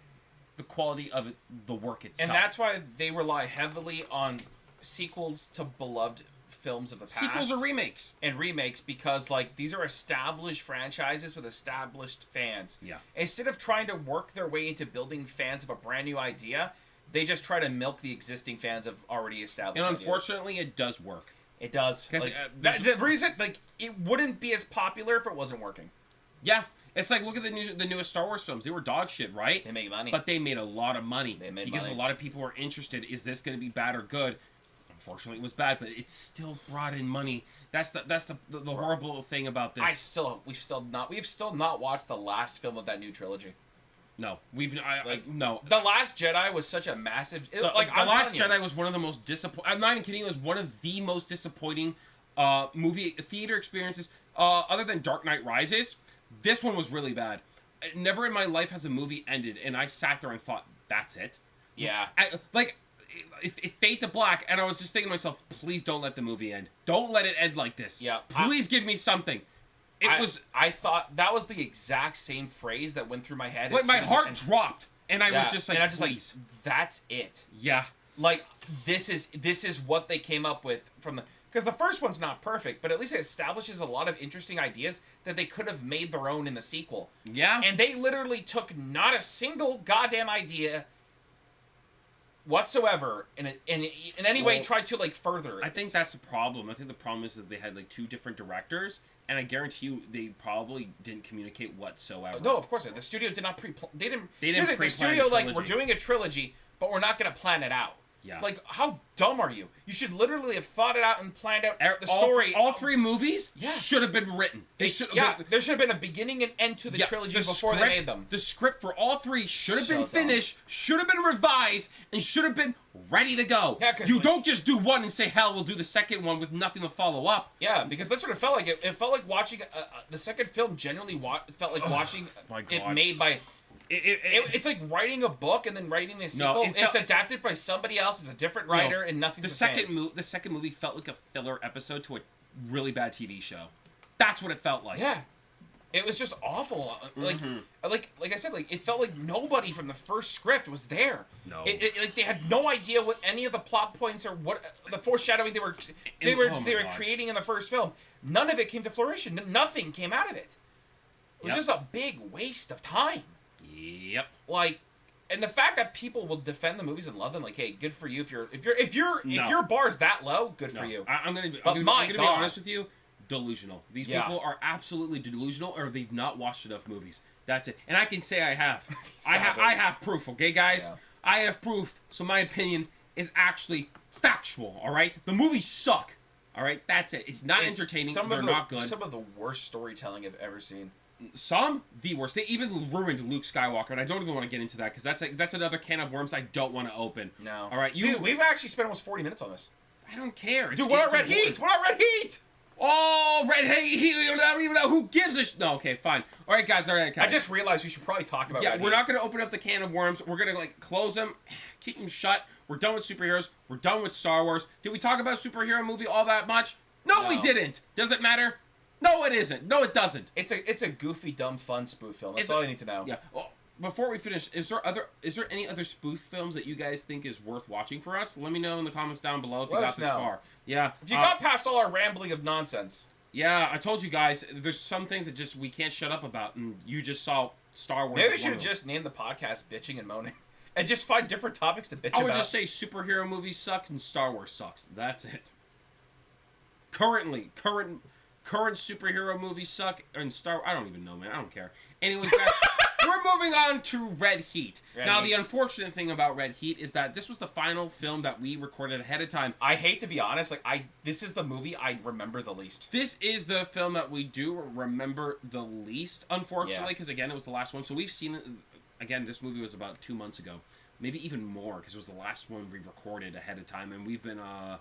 the quality of the work itself. And that's why they rely heavily on sequels to beloved films of the past. Sequels or remakes. And remakes, because like these are established franchises with established fans. Yeah. Instead of trying to work their way into building fans of a brand new idea, they just try to milk the existing fans of already established And unfortunately, it does work. It does. Like, the reason, like, it wouldn't be as popular if it wasn't working. Yeah. It's like, look at the newest Star Wars films. They were dog shit, right? They make money. But they made a lot of money. They made because money. a lot of people were interested. Is this going to be bad or good? unfortunately, it was bad, but it still brought in money. That's the horrible thing about this. We've still not watched the last film of that new trilogy. No, no. The Last Jedi was such a massive. The Last Jedi was one of the most disappointing. I'm not even kidding. It was one of the most disappointing movie theater experiences, other than Dark Knight Rises. This one was really bad. Never in my life has a movie ended, and I sat there and thought, "That's it." Yeah. It fade to black, and I was just thinking to myself, "Please don't let the movie end. Don't let it end like this. Yeah. Please give me something." I thought that was the exact same phrase that went through my head. Like my heart dropped, and I was just like, and I'm just please. like, that's it. Yeah. Like this is what they came up with from the, because the first one's not perfect, but at least it establishes a lot of interesting ideas that they could have made their own in the sequel. Yeah. And they literally took not a single goddamn idea whatsoever in any way tried to like further it. I think that's the problem. I think the problem is they had like two different directors, and I guarantee you they probably didn't communicate whatsoever. No, of course not. The studio did not They didn't pre-plan the studio the like, we're doing a trilogy, but we're not going to plan it out. Yeah. Like, how dumb are you? You should literally have thought it out and planned out the story. All three movies should have been written. There should have been a beginning and end to the trilogy before they made them. The script for all three should have been finished, should have been revised, and should have been ready to go. Yeah, you don't just do one and say, hell, we'll do the second one with nothing to follow up. Yeah, because that's what it felt like. It felt like watching the second film genuinely felt like watching it made by... It's like writing a book and then writing the sequel. It's adapted by somebody else. It's a different writer and nothing. The second movie felt like a filler episode to a really bad TV show. That's what it felt like. Yeah, it was just awful. Like I said, like it felt like nobody from the first script was there. No, like they had no idea what any of the plot points or what the foreshadowing they were creating in the first film. None of it came to fruition. Nothing came out of it. It was just a big waste of time. Yep. Like, and the fact that people will defend the movies and love them, like, hey, good for you. If your bar's that low, good for you. I'm gonna be honest with you. Delusional. These people are absolutely delusional, or they've not watched enough movies. That's it. And I can say I have. I have proof. Okay, guys. Yeah. I have proof. So my opinion is actually factual. All right. The movies suck. All right. That's it. It's not entertaining. They're not good. Some of the worst storytelling I've ever seen. The worst. They even ruined Luke Skywalker, and I don't even want to get into that because that's another can of worms I don't want to open. No. All right, we've actually spent almost 40 minutes on this. I don't care. Dude, we're on Red Heat. We're on Red Heat. Oh, Red Heat. I don't even know who gives a no. Okay, fine. All right, guys. I just realized we should probably talk about. Yeah, we're not going to open up the can of worms. We're going to close them, keep them shut. We're done with superheroes. We're done with Star Wars. Did we talk about superhero movie all that much? No, we didn't. Does it matter? No, it isn't. No, it doesn't. It's a goofy, dumb, fun spoof film. That's all you need to know. Yeah. Well, before we finish, is there any other spoof films that you guys think is worth watching for us? Let me know in the comments down below if you got this far. Yeah. If you got past all our rambling of nonsense. Yeah, I told you guys, there's some things that we can't shut up about, and you just saw Star Wars. Maybe we should just name the podcast Bitching and Moaning. And just find different topics to bitch about. I would just say superhero movies suck and Star Wars sucks. That's it. Current superhero movies suck, and I don't even know, man. I don't care. Anyways, guys, we're moving on to Red Heat. The unfortunate thing about Red Heat is that this was the final film that we recorded ahead of time. I hate to be honest, this is the movie I remember the least. This is the film that we do remember the least, unfortunately, because again, it was the last one. So we've seen it. Again, this movie was about 2 months ago, maybe even more, because it was the last one we recorded ahead of time, and we've been on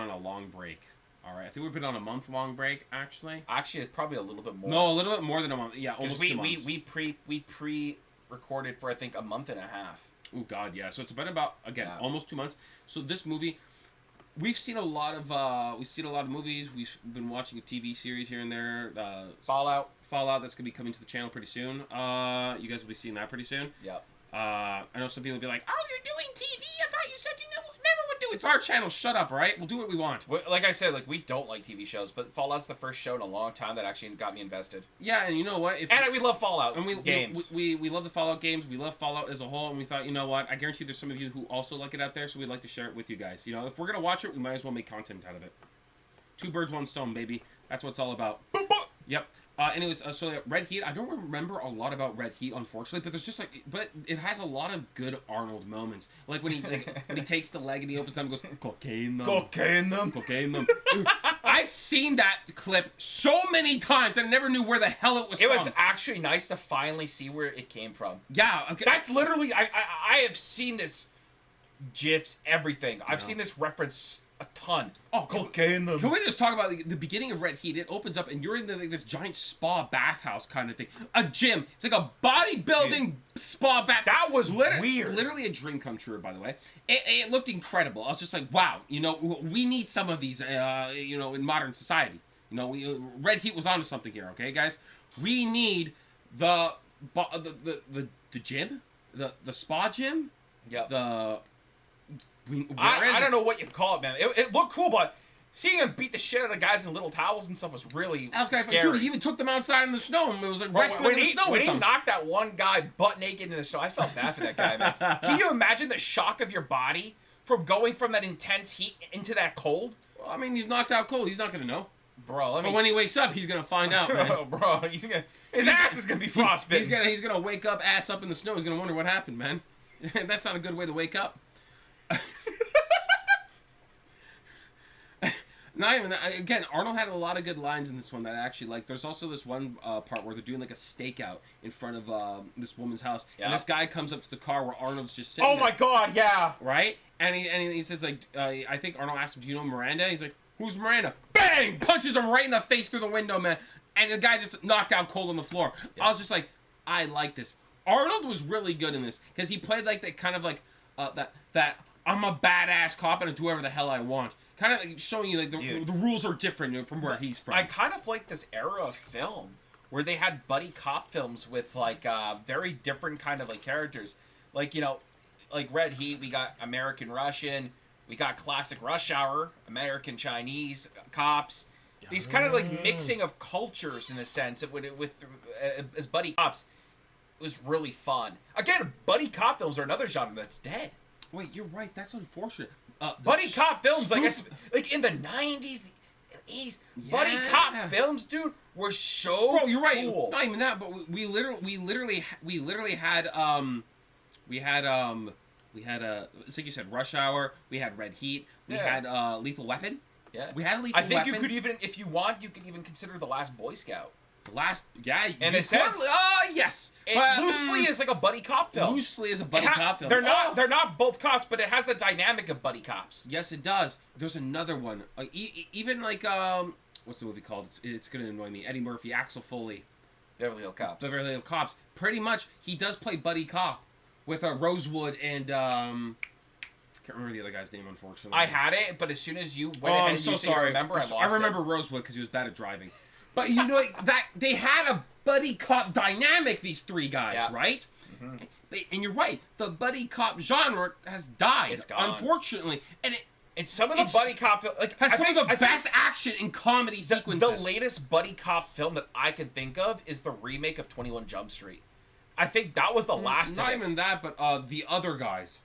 a long break. All right, I think we've been on a month-long break, actually. Actually, it's probably a little bit more. No, a little bit more than a month. Yeah, almost 2 months. We pre-recorded for, I think, a month and a half. Oh, God, yeah. So it's been about, again, almost 2 months. So this movie, we've seen a lot of movies. We've been watching a TV series here and there. Fallout, that's going to be coming to the channel pretty soon. You guys will be seeing that pretty soon. Yep. I know some people will be like, "Oh, you're doing TV? I thought you said you never would do it." It's our channel. Shut up, all right? We'll do what we want. Like I said, we don't like TV shows, but Fallout's the first show in a long time that actually got me invested. Yeah, and you know what? We love Fallout and games. We love the Fallout games. We love Fallout as a whole, and we thought, you know what? I guarantee there's some of you who also like it out there, so we'd like to share it with you guys. You know, if we're gonna watch it, we might as well make content out of it. 2 birds, 1 stone, baby. That's what it's all about. Yep. And it was so Red Heat. I don't remember a lot about Red Heat, unfortunately, but there's just but it has a lot of good Arnold moments. Like when he takes the leg and he opens them and goes, cocaine them, Cocaine them. cocaine them. Dude, I've seen that clip so many times and I never knew where the hell it was It from. was actually nice to finally see where it came from. Yeah, okay. That's literally I have seen this, GIFs, everything. I've seen this reference a ton. Oh, cocaine them. Can we just talk about the beginning of Red Heat? It opens up and you're in this giant spa bathhouse kind of thing. A gym. It's like a bodybuilding spa bath. That was weird. Literally a dream come true, by the way. It looked incredible. I was just like, wow, we need some of these, in modern society. Red Heat was onto something here, okay, guys? We need the gym, the spa gym. Yep. I don't know what you call it, man. It looked cool, but seeing him beat the shit out of the guys in little towels and stuff was really scary. Dude, he even took them outside in the snow and it was like wrestling in the snow with them. When he knocked that one guy butt naked in the snow, I felt bad for that guy, man. Can you imagine the shock of your body from going from that intense heat into that cold? Well, I mean, he's knocked out cold. He's not going to know. Bro, but when he wakes up, he's going to find out, man. Bro, his ass is going to be frostbitten. He's gonna wake up ass up in the snow. He's going to wonder what happened, man. That's not a good way to wake up. Not even that. Again, Arnold had a lot of good lines in this one that I actually like. There's also this one part where they're doing like a stakeout in front of this woman's house, and this guy comes up to the car where Arnold's just sitting. Oh my God, yeah. Right, and he says like, I think Arnold asked him, "Do you know Miranda?" He's like, "Who's Miranda?" Bang! Punches him right in the face through the window, man, and the guy just knocked out cold on the floor. Yeah. I was just like, I like this. Arnold was really good in this because he played like that kind of like that I'm a badass cop and I do whatever the hell I want. Kind of like showing you like the rules are different from where he's from. I kind of like this era of film where they had buddy cop films with like very different kind of like characters. Like, like Red Heat, we got American Russian, we got classic Rush Hour, American Chinese cops. These kind of like mixing of cultures in a sense with as buddy cops. It was really fun. Again, buddy cop films are another genre that's dead. Wait, you're right. That's unfortunate. Buddy cop films, like in the 90s, the 80s, buddy cop films, dude, were so Bro, you're right. cool. Not even that, but we literally had it's like you said, Rush Hour. We had Red Heat. We had Lethal Weapon. Yeah, we had Lethal Weapon. I think you could even, if you want, you could even consider The Last Boy Scout. In a sense, yes. It loosely is like a buddy cop film. Loosely is a buddy cop film. They're not both cops, but it has the dynamic of buddy cops. Yes, it does. There's another one. Even like what's the movie called? It's gonna annoy me. Eddie Murphy, Axel Foley, Beverly Hills Cops. Beverly Hills Cops. Pretty much, he does play buddy cop with Rosewood and can't remember the other guy's name, unfortunately. I had it, but as soon as you went ahead and you said you remember, I lost it. I remember Rosewood because he was bad at driving. But that they had a buddy cop dynamic, these three guys, right? Mm-hmm. And you're right, the buddy cop genre has died, it's gone. Unfortunately. And it's some of the buddy cop has some of the best action in comedy sequences. The latest buddy cop film that I can think of is the remake of 21 Jump Street. I think that was the last Not even that, but the other guys.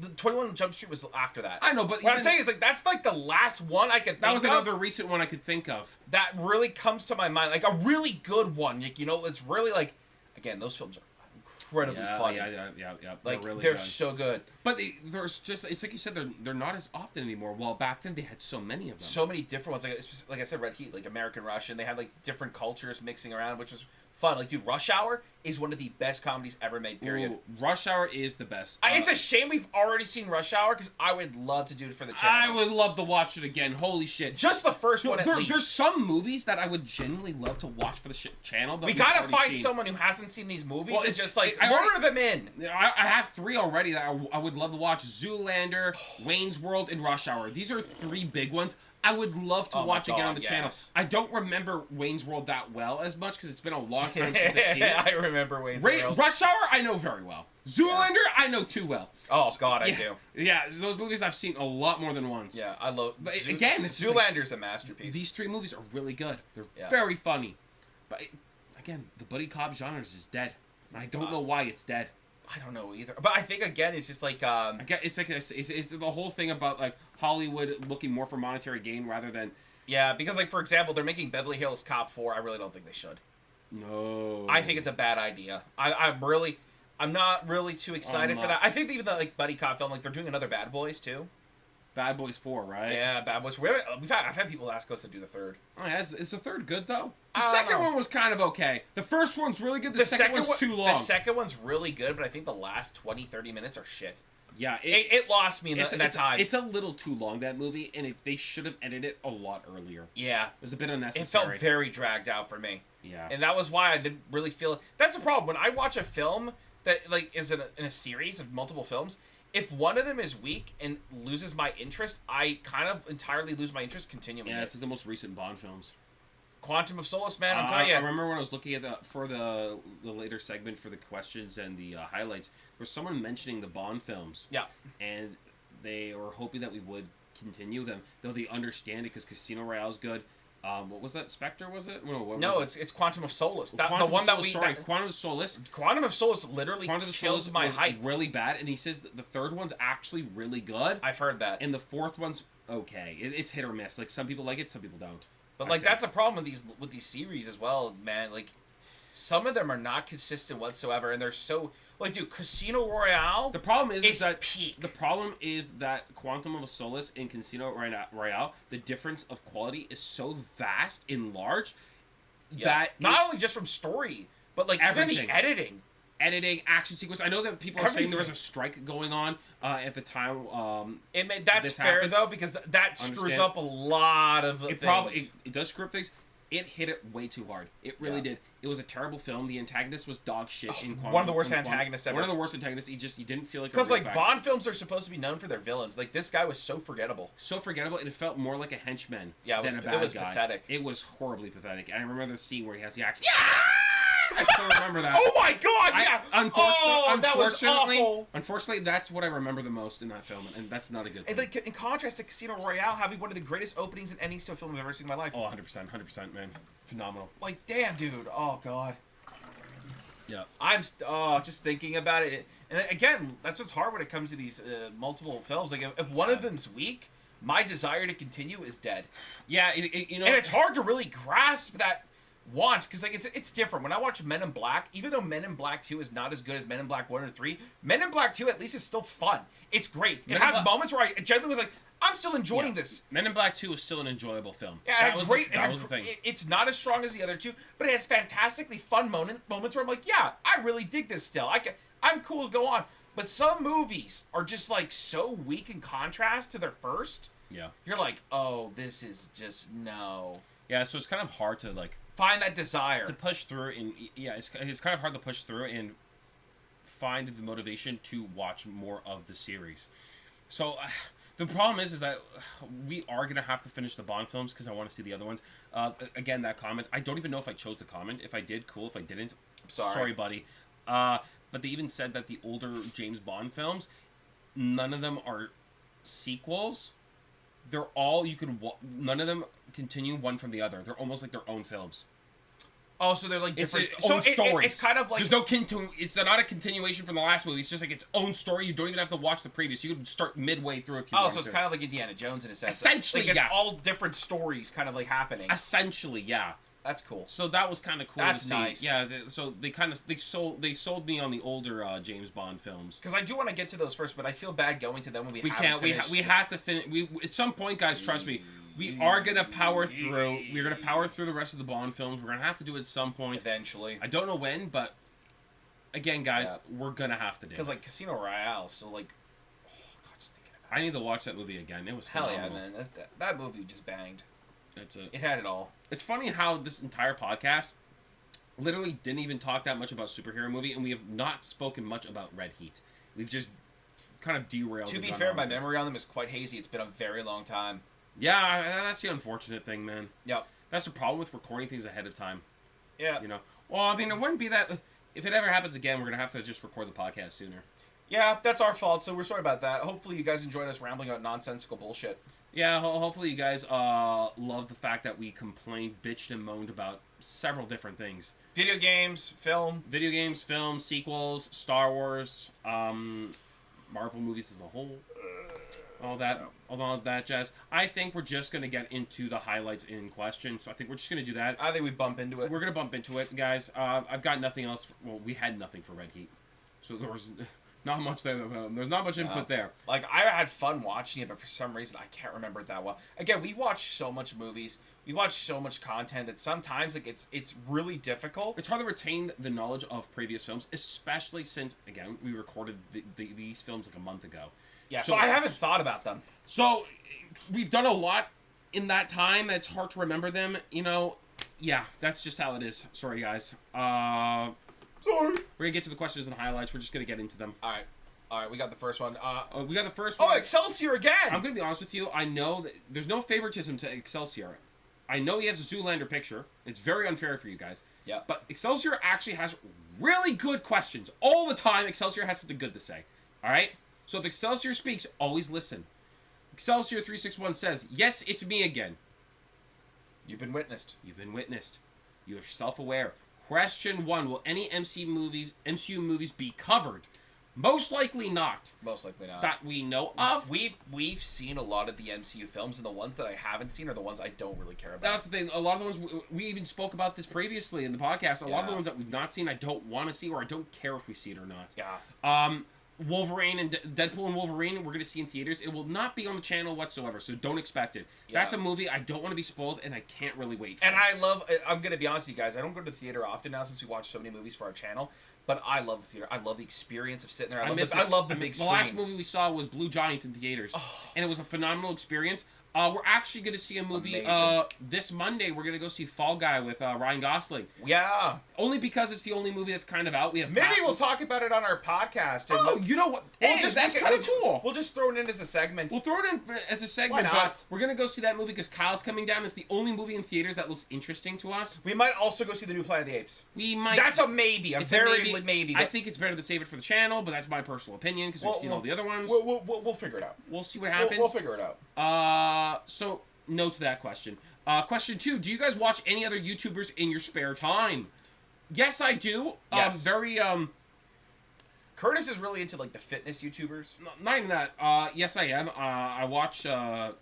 The 21 Jump Street was after that. I know, but what I'm saying is, like, that's like the last one I could think of. That was another recent one I could think of. That really comes to my mind. Like, a really good one. Like, it's really, like, again, those films are incredibly funny. Yeah. Like, really they're so good. But there's just, it's like you said, they're not as often anymore. Well, back then, they had so many of them. So many different ones. Like I said, Red Heat, like American Russian. They had, like, different cultures mixing around, which was fun. Like, dude, Rush Hour is one of the best comedies ever made, period. Ooh, Rush Hour is the best. It's a shame we've already seen Rush Hour, because I would love to do it for the channel. I would love to watch it again. Holy shit. Just the first one, at least. There's some movies that I would genuinely love to watch for the channel. We gotta find someone who hasn't seen these movies. Well, it's just like, lure them in. I have 3 already that I would love to watch. Zoolander, Wayne's World, and Rush Hour. These are 3 big ones. I would love to watch again on the channel. I don't remember Wayne's World that well as much because it's been a long time since I've seen it. I remember Wayne's World. Rush Hour, I know very well. Zoolander, I know too well. Oh, God, I do. Yeah, those movies I've seen a lot more than once. Yeah, I love... But again, Zoolander's a masterpiece. These 3 movies are really good. They're very funny. But again, the buddy cop genre is just dead. And I don't know why it's dead. I don't know either. But I think, again, it's just like... it's like it's the whole thing about like Hollywood looking more for monetary gain rather than Yeah, because like for example, they're making Beverly Hills Cop 4. I really don't think they should. No. I think it's a bad idea. I'm not really too excited for that. I think even the like buddy cop film, like they're doing another Bad Boys too. Bad Boys 4, right? Yeah, Bad Boys. I've had people ask us to do the third. Oh, yeah, is the third good though? The I don't second know. one was kind of okay. The first one's really good. The second one's too long. The second one's really good, but I think the last 20-30 minutes are shit. Yeah, it lost me in that time. It's a little too long, that movie, and they should have edited it a lot earlier. Yeah. It was a bit unnecessary. It felt very dragged out for me. Yeah. And that was why I didn't really feel... That's the problem. When I watch a film that like is in a series of multiple films, if one of them is weak and loses my interest, I kind of entirely lose my interest continuing. Yeah, it's like the most recent Bond films. Quantum of Solace, man, I'm telling you. I remember when I was looking at the later segment for the questions and the highlights, there was someone mentioning the Bond films. Yeah. And they were hoping that we would continue them, though they understand it because Casino Royale's good. What was that? Spectre, was it? No, it's Quantum of Solace. Quantum of Solace. Quantum of Solace literally kills my hype. Really bad, and he says that the third one's actually really good. I've heard that. And the fourth one's okay. It's hit or miss. Like some people like it, some people don't. But like that's the problem with these series as well, man. Like some of them are not consistent whatsoever, and they're so like, dude, Casino Royale. The problem is that peak. The problem is that Quantum of Solace and Casino Royale, the difference of quality is so vast and large that not only just from story, but like everything. Even the editing, action sequence. I know that people are saying there was a strike going on at the time. That's fair though, because that screws up a lot of things. It does screw up things. It hit it way too hard. It really did. It was a terrible film. The antagonist was dog shit. One of the worst antagonists ever. One of the worst antagonists. You didn't feel like because like Bond films are supposed to be known for their villains. Like this guy was so forgettable. So forgettable, and it felt more like a henchman than a bad guy. It was pathetic. It was horribly pathetic. And I remember the scene where he has the axe. Yeah! I still remember that. Oh my god, yeah! Unfortunately, that was awful. Unfortunately, that's what I remember the most in that film, and that's not a good thing. And like, in contrast to Casino Royale having one of the greatest openings and endings to a film I've ever seen in my life. Oh, 100%, man. Phenomenal. Like, damn, dude. Oh, god. Yeah. I'm just thinking about it. And again, that's what's hard when it comes to these multiple films. Like, if one of them's weak, my desire to continue is dead. Yeah, you know... And it's hard to really grasp that want, because like it's different. When I watch Men in Black, even though Men in Black 2 is not as good as Men in Black 1 or 3, Men in Black 2 at least is still fun. It's great. It has moments where I genuinely was like, I'm still enjoying this. Men in Black 2 is still an enjoyable film. Yeah, that was the thing. It's not as strong as the other two, but it has fantastically fun moments where I'm like, yeah, I really dig this still. I'm cool to go on. But some movies are just like so weak in contrast to their first. Yeah. You're like, oh, this is just no. Yeah, so it's kind of hard to like find that desire to push through, and it's kind of hard to push through and find the motivation to watch more of the series. So the problem is that we are gonna have to finish the Bond films because I want to see the other ones. Again, that comment, I don't even know if I chose the comment. If I did, cool. If I didn't, sorry, buddy. But they even said that the older James Bond films, none of them are sequels. They're all none of them continue one from the other. They're almost like their own films. Oh, so they're like different stories. It's kind of like there's no it's not a continuation from the last movie. It's just like its own story. You don't even have to watch the previous. You could start midway through if you want so it's to. kind of like Indiana Jones in a sense. Essentially, it's all different stories kind of like happening. Essentially, yeah. That's cool. So that was kind of cool. That's to see. nice. Yeah. So they sold me on the older James Bond films. Because I do want to get to those first, but I feel bad going to them when we can't. We have to finish. At some point, guys, trust me. We are gonna power through. We're gonna power through the rest of the Bond films. We're gonna have to do it at some point. Eventually. I don't know when, but again, guys, we're gonna have to do it. Because like Casino Royale, so like, oh god, just thinking about it. I need to watch that movie again. It was phenomenal. Hell yeah, man! That movie just banged. It had it all. It's funny how this entire podcast literally didn't even talk that much about superhero movie, and we have not spoken much about Red Heat. We've just kind of derailed. To be fair, my memory on them is quite hazy. It's been a very long time. Yeah, that's the unfortunate thing, man. Yep. That's the problem with recording things ahead of time. Yeah. You know? Well, I mean, it wouldn't be that... If it ever happens again, we're going to have to just record the podcast sooner. Yeah, that's our fault, so we're sorry about that. Hopefully you guys enjoyed us rambling about nonsensical bullshit. Yeah, hopefully you guys loved the fact that we complained, bitched, and moaned about several different things. Video games, film, sequels, Star Wars, Marvel movies as a whole. all that jazz. I think we're just gonna get into the highlights in question. So I think we're just gonna do that. I think we bump into it. We're gonna bump into it, guys. I've got nothing else. Well, we had nothing for Red Heat, so there was not much there. There's not much input there. Like, I had fun watching it, but for some reason I can't remember it that well. Again, we watch so much movies, we watch so much content that sometimes like it's really difficult. It's hard to retain the knowledge of previous films, especially since again we recorded these films like a month ago. Yeah, so I haven't thought about them. So we've done a lot in that time. It's hard to remember them. You know, yeah, that's just how it is. Sorry, guys. Sorry. We're gonna get to the questions and highlights. We're just gonna get into them. All right, we got the first one. We got the first one. Oh, Excelsior again! I'm gonna be honest with you. I know that there's no favoritism to Excelsior. I know he has a Zoolander picture. It's very unfair for you guys. Yeah. But Excelsior actually has really good questions. All the time, Excelsior has something good to say. All right? So if Excelsior speaks, always listen. Excelsior361 says, yes, it's me again. You've been witnessed. You've been witnessed. You are self-aware. Question 1, will any MCU movies be covered? Most likely not. Most likely not. That we know of. We've seen a lot of the MCU films, and the ones that I haven't seen are the ones I don't really care about. That's the thing. A lot of the ones, we even spoke about this previously in the podcast, a lot of the ones that we've not seen, I don't want to see, or I don't care if we see it or not. Yeah. Wolverine and Deadpool and Wolverine, we're going to see in theaters. It will not be on the channel whatsoever, so don't expect it. Yeah. That's a movie I don't want to be spoiled, and I can't really wait for. And I'm going to be honest with you guys, I don't go to the theater often now since we watch so many movies for our channel, but I love the theater. I love the experience of sitting there. I love the big screen. The last movie we saw was Blue Giant in theaters, and it was a phenomenal experience. We're actually going to see a movie this Monday. We're going to go see Fall Guy with Ryan Gosling. Yeah. Only because it's the only movie that's kind of out. We have Maybe we'll talk about it on our podcast. And you know what? That's kind of cool. We'll just throw it in as a segment. We'll throw it in as a segment. Why not? But we're going to go see that movie because Kyle's coming down. It's the only movie in theaters that looks interesting to us. We might also go see the new Planet of the Apes. We might. That's a maybe. It's a maybe. I think it's better to save it for the channel, but that's my personal opinion because we've seen all the other ones. We'll figure it out. We'll see what happens. We'll figure it out. So... No to that question. Question 2, do you guys watch any other YouTubers in your spare time? Yes, I do. Yes. Curtis is really into, like, the fitness YouTubers. Not even that. Yes, I am. I watch a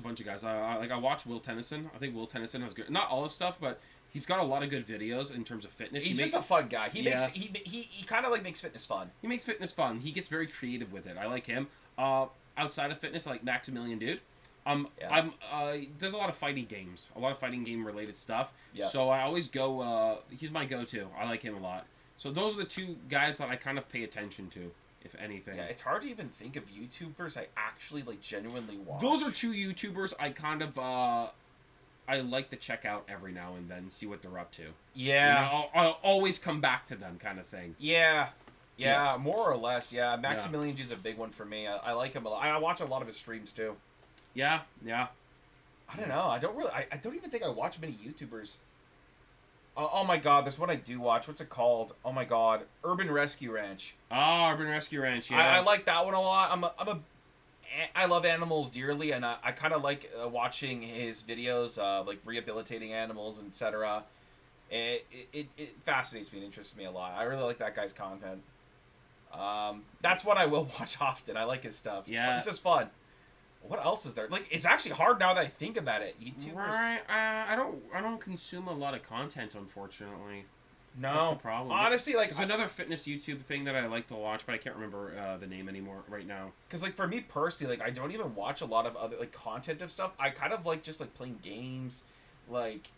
bunch of guys. I watch Will Tennyson. I think Will Tennyson has good... Not all his stuff, but he's got a lot of good videos in terms of fitness. He's just a fun guy. He kind of, like, makes fitness fun. He makes fitness fun. He gets very creative with it. I like him. Outside of fitness, I like Maximilian Dude. There's a lot of fighting games, game related stuff. Yeah. So I always go. He's my go-to. I like him a lot. So those are the two guys that I kind of pay attention to, if anything. Yeah, it's hard to even think of YouTubers I actually like genuinely watch. Those are two YouTubers I kind of I like to check out every now and then, see what they're up to. Yeah. You know, I'll always come back to them, kind of thing. Yeah. Yeah, more or less. Yeah, Maximilian Dude's a big one for me. I like him a lot. I watch a lot of his streams too. Yeah. I don't know. I don't even think I watch many YouTubers. Oh my God, there's one I do watch. What's it called? Oh my God, Urban Rescue Ranch. Oh, Urban Rescue Ranch. Yeah. I like that one a lot. I love animals dearly, and I kind of like watching his videos of like rehabilitating animals, etc. It fascinates me and interests me a lot. I really like that guy's content. That's what I will watch often. I like his stuff. It's just fun. What else is there? Like, it's actually hard now that I think about it. YouTubers. Right. I don't consume a lot of content, unfortunately. No. That's the problem. Honestly, like... There's another fitness YouTube thing that I like to watch, but I can't remember the name anymore right now. Because, like, for me personally, like, I don't even watch a lot of other, like, content of stuff. I kind of like just, like, playing games, like...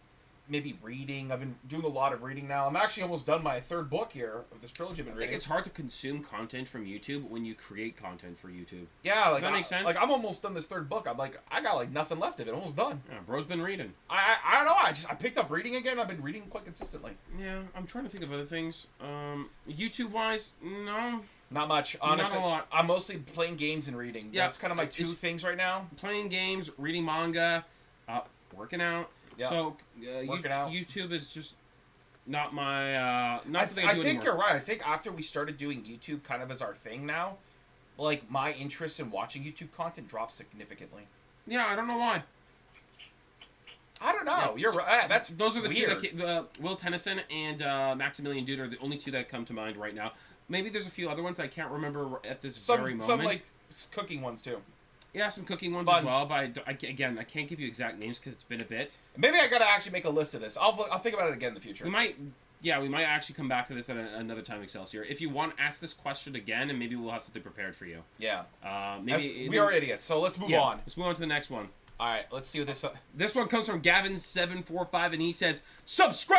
Maybe reading. I've been doing a lot of reading now. I'm actually almost done my 3rd book here of this trilogy I've been reading. I think it's hard to consume content from YouTube when you create content for YouTube. Yeah, like, does that make sense? Like, I'm almost done this 3rd book. I'm like, I got like nothing left of it. Almost done. Yeah, bro's been reading. I don't know. I picked up reading again. I've been reading quite consistently. Yeah, I'm trying to think of other things. YouTube wise, no. Not much, honestly. Not a lot. I'm mostly playing games and reading. Yeah, that's kind of my two things right now. Playing games, reading manga, working out. Yeah. So YouTube is just not my not something I do think anymore. You're right. I think after we started doing YouTube kind of as our thing now, like my interest in watching YouTube content dropped significantly. Yeah, I don't know why. I don't know. You're right. Those are the weird. two that Will Tennyson and Maximilian Dude are the only two that come to mind right now. Maybe there's a few other ones I can't remember at this very moment. Some like cooking ones too. Yeah, some cooking ones Fun. as well, but again, I can't give you exact names because it's been a bit. Maybe I gotta actually make a list of this. I'll think about it again in the future. We might actually come back to this at another time, Excelsior. If you want, ask this question again, and maybe we'll have something prepared for you. Yeah. We are idiots, so let's move on. Let's move on to the next one. All right, let's see what this. This one comes from Gavin745, and he says, "Subscribe!"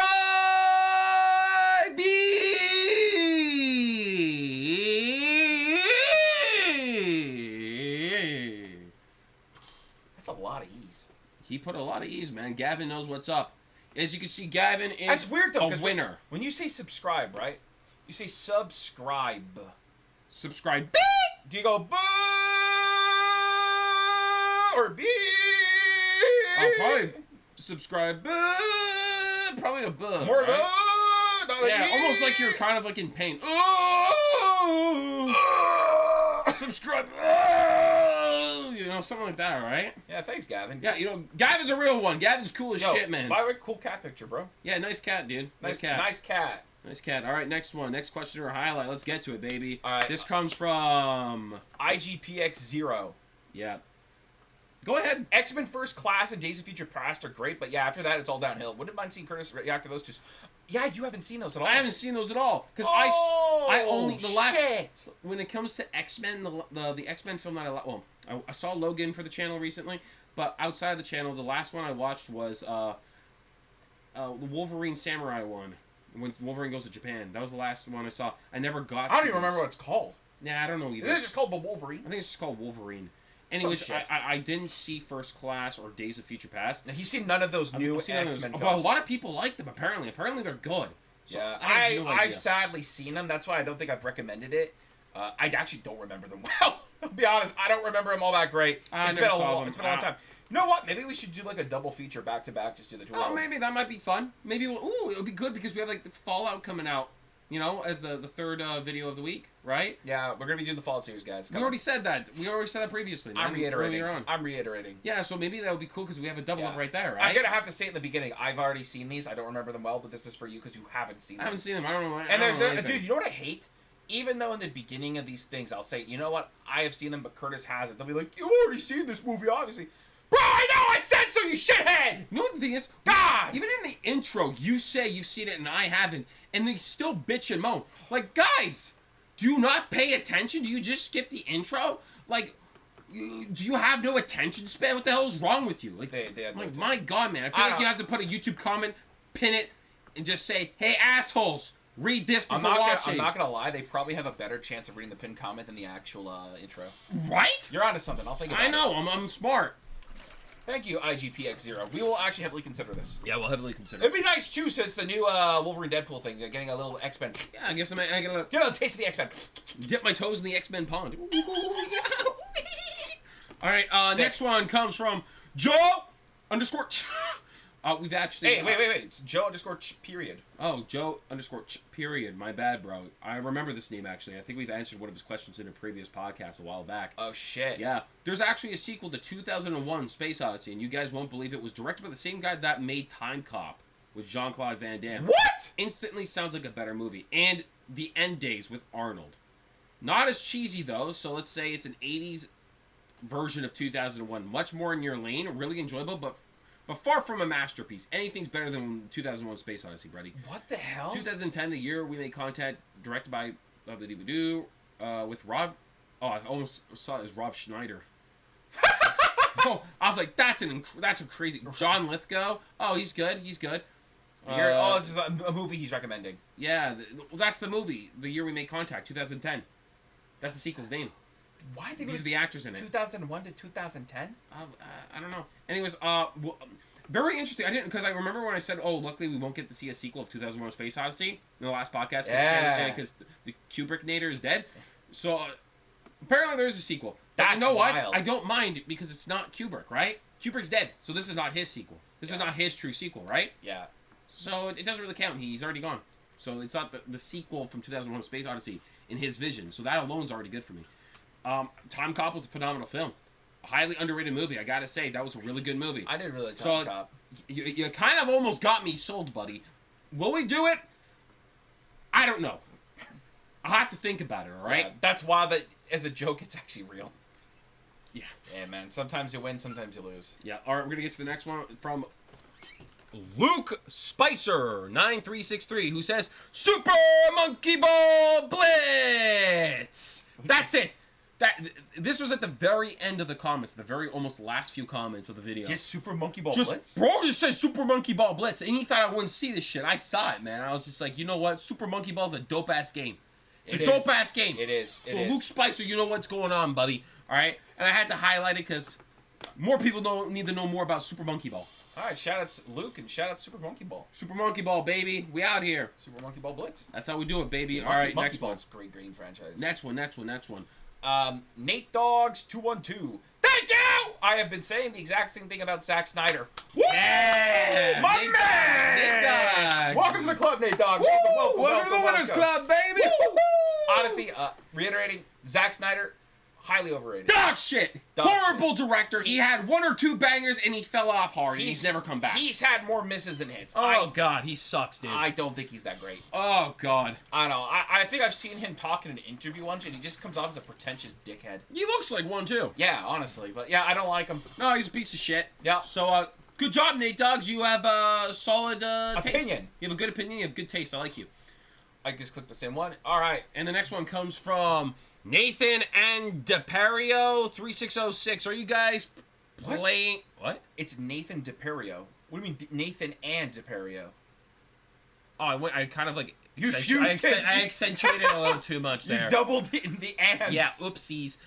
That's a lot of E's. He put a lot of E's, man. Gavin knows what's up. As you can see, Gavin is That's weird though, a winner. When you say subscribe, right? You say subscribe. Subscribe. Do you go boo or bee? I'll probably subscribe. Probably a buh. More right? yeah, almost like you're kind of like in pain. Subscribe. You know, something like that, right? Yeah, thanks, Gavin. Yeah, you know, Gavin's a real one. Gavin's cool as shit, man. By the way, cool cat picture, bro. Yeah, nice cat, dude. Nice cat. Nice cat. Nice cat. All right, next one. Next question or highlight. Let's get to it, baby. All right. This comes from IGPX0. Yeah. Go ahead. X-Men First Class and Days of Future Past are great, but yeah, after that, it's all downhill. Wouldn't mind seeing Curtis react to those two. Yeah, you haven't seen those at all. I haven't seen those at all because I only the last when it comes to X-Men, the X-Men film that I saw Logan for the channel recently, but outside of the channel, the last one I watched was the Wolverine Samurai one when Wolverine goes to Japan. That was the last one I saw. I never got. I don't even remember what it's called. Yeah, I don't know either. Is it just called the Wolverine? I think it's just called Wolverine. Anyways, I didn't see First Class or Days of Future Past. Now, he's seen none of those new X-Men films. But a lot of people like them, apparently. Apparently they're good. So yeah, I've sadly seen them. That's why I don't think I've recommended it. I actually don't remember them well. I'll be honest, I don't remember them all that great. It's been a long time. You know what? Maybe we should do like a double feature back to back. Just do the two. Oh, maybe that might be fun. Maybe it'll be good because we have like the Fallout coming out. You know, as the third video of the week, right? Yeah, we're gonna be doing the Fallout series, guys. We already said that. We already said that previously. I'm reiterating. Earlier on. I'm reiterating. Yeah, so maybe that would be cool because we have a double up right there, right? I'm gonna have to say in the beginning, I've already seen these. I don't remember them well, but this is for you because you haven't seen them. I haven't seen them. I don't know. And dude, you know what I hate? Even though in the beginning of these things, I'll say, you know what? I have seen them, but Curtis hasn't. They'll be like, you already seen this movie, obviously. Bro, I know! I said so, you shithead! You know what the thing is? God! Even in the intro, you say you've seen it and I haven't, and they still bitch and moan. Like, guys, do you not pay attention? Do you just skip the intro? Like, do you have no attention span? What the hell is wrong with you? Like, like my God, man. I feel like you have to put a YouTube comment, pin it, and just say, hey, assholes, read this before watching. I'm not gonna lie, they probably have a better chance of reading the pinned comment than the actual intro. Right? You're onto something. I'll think about it. I know. I'm smart. Thank you, IGPX0. We will actually heavily consider this. Yeah, we'll heavily consider. It'd be nice too, since the new Wolverine Deadpool thing. They're getting a little X-Men. Yeah, I guess I gotta get a taste of the X-Men. Dip my toes in the X-Men pond. All right, next one comes from Joe _ we've actually. Hey, wait. It's Joe _ period. Oh, Joe _ period. My bad, bro. I remember this name actually. I think we've answered one of his questions in a previous podcast a while back. Oh shit. Yeah. There's actually a sequel to 2001: Space Odyssey, and you guys won't believe it was directed by the same guy that made Time Cop with Jean-Claude Van Damme. What? Instantly sounds like a better movie. And The End Days with Arnold. Not as cheesy though. So let's say it's an 80s version of 2001. Much more in your lane. Really enjoyable, but far from a masterpiece. Anything's better than 2001: Space Odyssey, buddy. What the hell? 2010, the year we made contact, directed by with Rob. Oh, I almost saw it as Rob Schneider. Oh, I was like, that's a crazy John Lithgow. Oh, he's good. He's good. This is a movie he's recommending. Yeah, that's the movie. The year we made contact, 2010. That's the sequel's name. Why these are the actors in it? 2001 to 2010? I don't know. Anyways, very interesting. I didn't, because I remember when I said, oh, luckily we won't get to see a sequel of 2001: Space Odyssey in the last podcast because the Kubrick-nator is dead. So apparently there is a sequel. But you know what? I don't mind it because it's not Kubrick, right? Kubrick's dead, so this is not his sequel. This is not his true sequel, right? Yeah. So it doesn't really count. He's already gone. So it's not the sequel from 2001: Space Odyssey in his vision. So that alone is already good for me. Time Cop was a phenomenal film. A highly underrated movie, I gotta say. That was a really good movie. I didn't really like Time Cop. You kind of almost got me sold, buddy. Will we do it? I don't know. I'll have to think about it, all right? Yeah, that's why that as a joke, it's actually real. Yeah. Yeah, man. Sometimes you win, sometimes you lose. Yeah. All right, we're going to get to the next one from Luke Spicer 9363, who says, Super Monkey Ball Blitz! That's it! This was at the very end of the comments, the very almost last few comments of the video. Just Super Monkey Ball Just, Blitz? bro just said Super Monkey Ball Blitz, and he thought I wouldn't see this shit. I saw it, man. I was just like, you know what? Super Monkey Ball's a dope-ass game. It's a dope-ass game. It is. So Luke Spicer, you know what's going on, buddy. All right? And I had to highlight it because more people need to know more about Super Monkey Ball. All right, shout out to Luke and shout out to Super Monkey Ball. Super Monkey Ball, baby. We out here. Super Monkey Ball Blitz. That's how we do it, baby. All Monkey, right, Monkey next Ball's one. great green franchise. Next one. Nate Dogs 212. Thank you. I have been saying the exact same thing about Zack Snyder. Woo! Yeah, my Nate man. Nate Dogs. Welcome to the club, Nate Dogg. Woo! Welcome to the Winners Club, baby. Woo! Honestly, reiterating, Zack Snyder, highly overrated. Dog shit. Dog Horrible director. He had one or two bangers and he fell off hard. He's never come back. He's had more misses than hits. God, he sucks, dude. I don't think he's that great. Oh, God. I don't know. I think I've seen him talk in an interview once, and he just comes off as a pretentious dickhead. He looks like one, too. Yeah, honestly. But, yeah, I don't like him. No, he's a piece of shit. Yeah. So, good job, Nate Dogs. You have a solid taste. Opinion. You have a good opinion. You have good taste. I like you. I just clicked the same one. All right. And the next one comes from Nathan and DePario 3606. Are you guys playing... What? It's Nathan DePario. What do you mean Nathan and DePario? Oh, I kind of like... You I accentuated a little too much there. You doubled in the ands. Yeah, oopsies.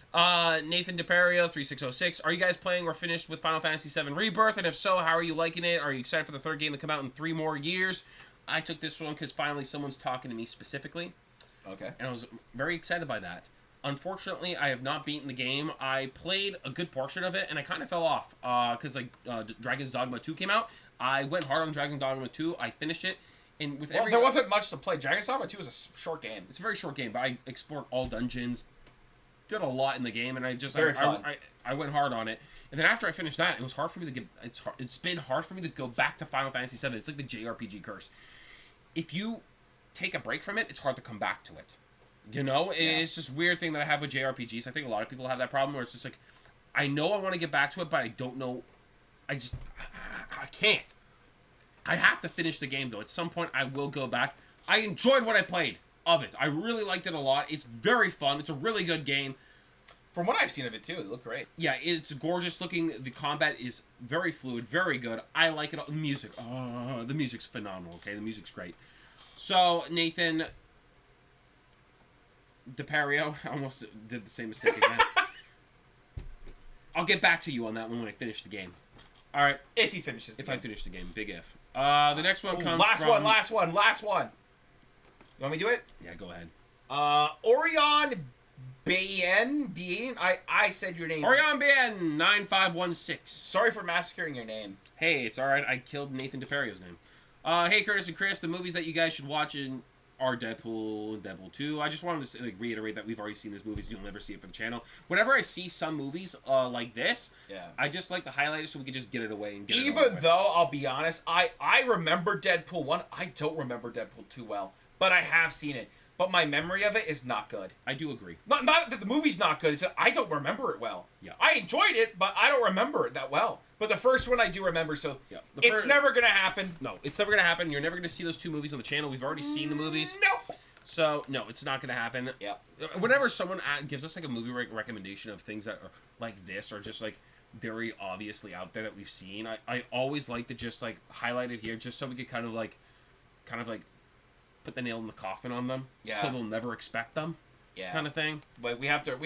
Nathan DePario 3606. Are you guys playing or finished with Final Fantasy VII Rebirth? And if so, how are you liking it? Are you excited for the third game to come out in 3 more years? I took this one because finally someone's talking to me specifically. Okay. And I was very excited by that. Unfortunately, I have not beaten the game. I played a good portion of it, and I kind of fell off. Because, Dragon's Dogma 2 came out. I went hard on Dragon's Dogma 2. I finished it. And with there wasn't much to play. Dragon's Dogma 2 was a short game. It's a very short game, but I explored all dungeons. Did a lot in the game, and I went hard on it. And then after I finished that, it was hard for me to get... It's been hard for me to go back to Final Fantasy VII. It's like the JRPG curse. If you take a break from it, it's hard to come back to it. You know? Yeah. It's just a weird thing that I have with JRPGs. I think a lot of people have that problem where it's just like, I know I want to get back to it, but I don't know. I can't. I have to finish the game, though. At some point, I will go back. I enjoyed what I played of it. I really liked it a lot. It's very fun. It's a really good game. From what I've seen of it, too, it looked great. Yeah, it's gorgeous looking. The combat is very fluid, very good. I like it. The music. Oh, the music's phenomenal, okay? The music's great. So, Nathan DePario, I almost did the same mistake again. I'll get back to you on that one when I finish the game. All right. If he finishes the game. If I finish the game. Big if. The next one comes from... Last one. You want me to do it? Yeah, go ahead. Orion Bien? I said your name. Orion Bien 9516. Sorry for massacring your name. Hey, it's alright. I killed Nathan DePario's name. Hey, Curtis and Chris, the movies that you guys should watch are Deadpool and Deadpool 2. I just wanted to reiterate that we've already seen these movies. You'll never see it for the channel. Whenever I see some movies like this, I just like to highlight it so we can just get it away and get it over with. Even though, I'll be honest, I remember Deadpool 1. I don't remember Deadpool 2 well, but I have seen it. But my memory of it is not good. I do agree. Not that the movie's not good. It's that I don't remember it well. Yeah. I enjoyed it, but I don't remember it that well. But the first one I do remember, so it's never going to happen. No, it's never going to happen. You're never going to see those 2 movies on the channel. We've already seen the movies. No. So, no, it's not going to happen. Yeah. Whenever someone gives us, like, a movie recommendation of things that are like this or just, like, very obviously out there that we've seen, I always like to just, like, highlight it here just so we could kind of, like, put the nail in the coffin on them. Yeah. So they'll never expect them. Yeah. Kind of thing. But we have to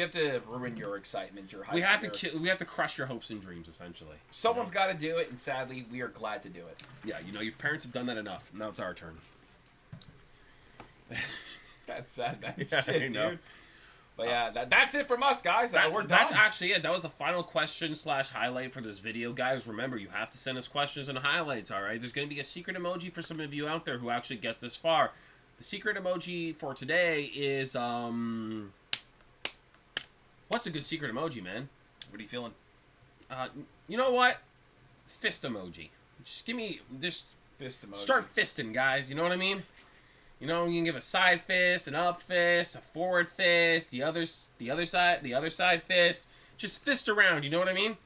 ruin your excitement, your hype. We have to crush your hopes and dreams, essentially. Someone's got to do it, and sadly, we are glad to do it. Yeah, you know, your parents have done that enough. Now it's our turn. That's sad, yeah, shit, I know. Dude. But yeah, that's it from us, guys. We're done. That's actually it. That was the final question / highlight for this video, guys. Remember, you have to send us questions and highlights, all right? There's going to be a secret emoji for some of you out there who actually get this far. The secret emoji for today is, what's a good secret emoji, man? What are you feeling? You know what? Fist emoji. Just give me, fist emoji. Start fisting, guys. You know what I mean? You know, you can give a side fist, an up fist, a forward fist, the other side fist. Just fist around, you know what I mean?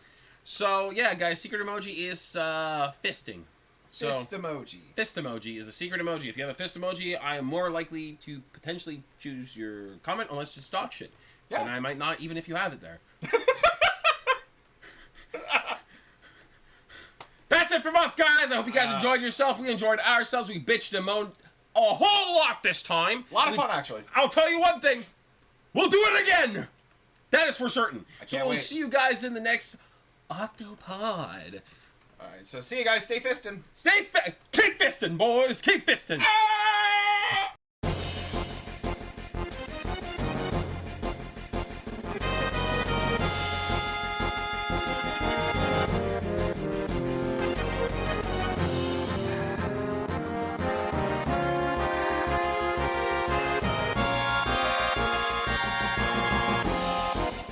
So, yeah, guys, secret emoji is fisting. So, Fist emoji. Fist emoji is a secret emoji. If you have a fist emoji, I am more likely to potentially choose your comment unless it's dog shit. Yeah. And I might not, even if you have it there. That's it from us, guys. I hope you guys enjoyed yourself. We enjoyed ourselves. We bitched and moaned a whole lot this time. A lot of fun, actually. I'll tell you one thing. We'll do it again. That is for certain. So we'll see you guys in the next Octopodd. All right, so see you guys. Stay fisting. Keep fisting, boys. Keep fisting.